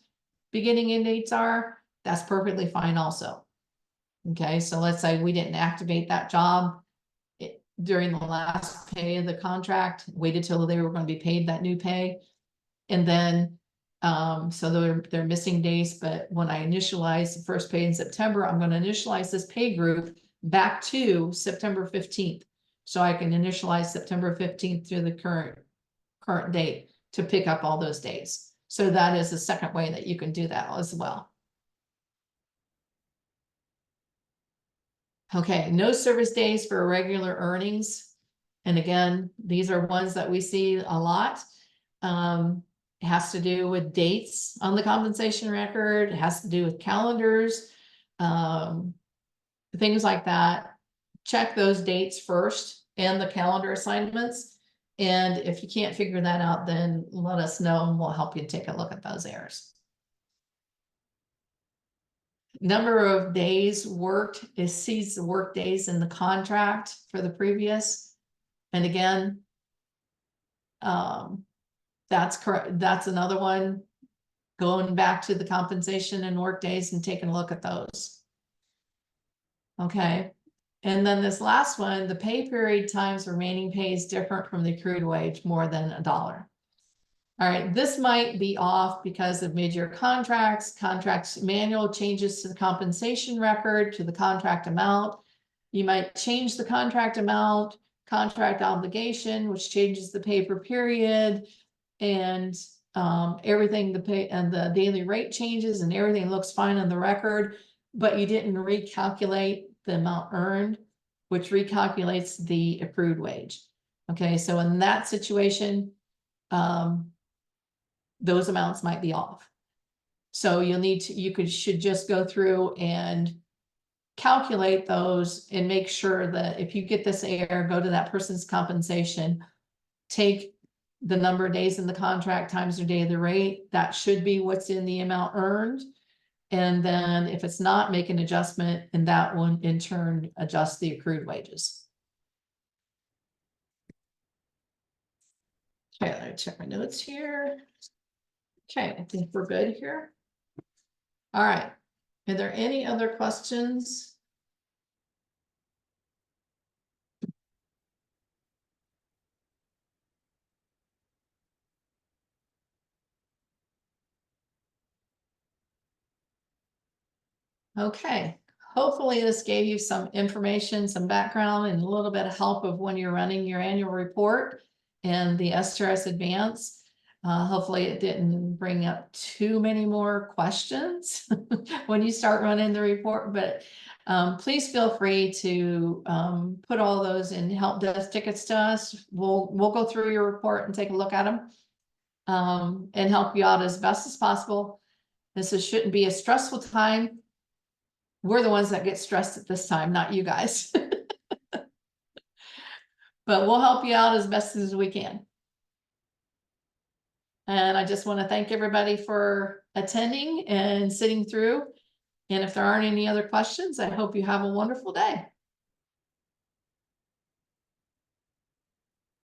beginning and dates are, that's perfectly fine also. Okay, so let's say we didn't activate that job during the last pay of the contract, waited till they were going to be paid that new pay. And then, so they're missing days, but when I initialize the first pay in September, I'm going to initialize this pay group back to September 15th. So I can initialize September 15th through the current date to pick up all those days. So that is the second way that you can do that as well. Okay, no service days for irregular earnings. And again, these are ones that we see a lot. It has to do with dates on the compensation record. It has to do with calendars, things like that. Check those dates first and the calendar assignments. And if you can't figure that out, then let us know and we'll help you take a look at those errors. Number of days worked is sees the work days in the contract for the previous. And again, that's correct. That's another one. Going back to the compensation and work days and taking a look at those. Okay. And then this last one, the pay period times remaining pay is different from the accrued wage more than $1. All right, this might be off because of mid-year contracts manual changes to the compensation record to the contract amount. You might change the contract amount, contract obligation, which changes the pay per period, and everything, the pay and the daily rate changes and everything looks fine on the record, but you didn't recalculate the amount earned, which recalculates the accrued wage. Okay, so in that situation, those amounts might be off. So you'll need to, should just go through and calculate those and make sure that if you get this error, go to that person's compensation, take the number of days in the contract times their daily rate. That should be what's in the amount earned. And then if it's not, make an adjustment, and that one in turn adjust the accrued wages. Okay, let me check my notes here. Okay, I think we're good here. All right. Are there any other questions? Okay, hopefully this gave you some information, some background, and a little bit of help of when you're running your annual report and the STRS Advance. Hopefully it didn't bring up too many more questions when you start running the report, but please feel free to put all those in help desk tickets to us. We'll go through your report and take a look at them and help you out as best as possible. Shouldn't be a stressful time. We're the ones that get stressed at this time, not you guys. But we'll help you out as best as we can. And I just want to thank everybody for attending and sitting through. And if there aren't any other questions, I hope you have a wonderful day.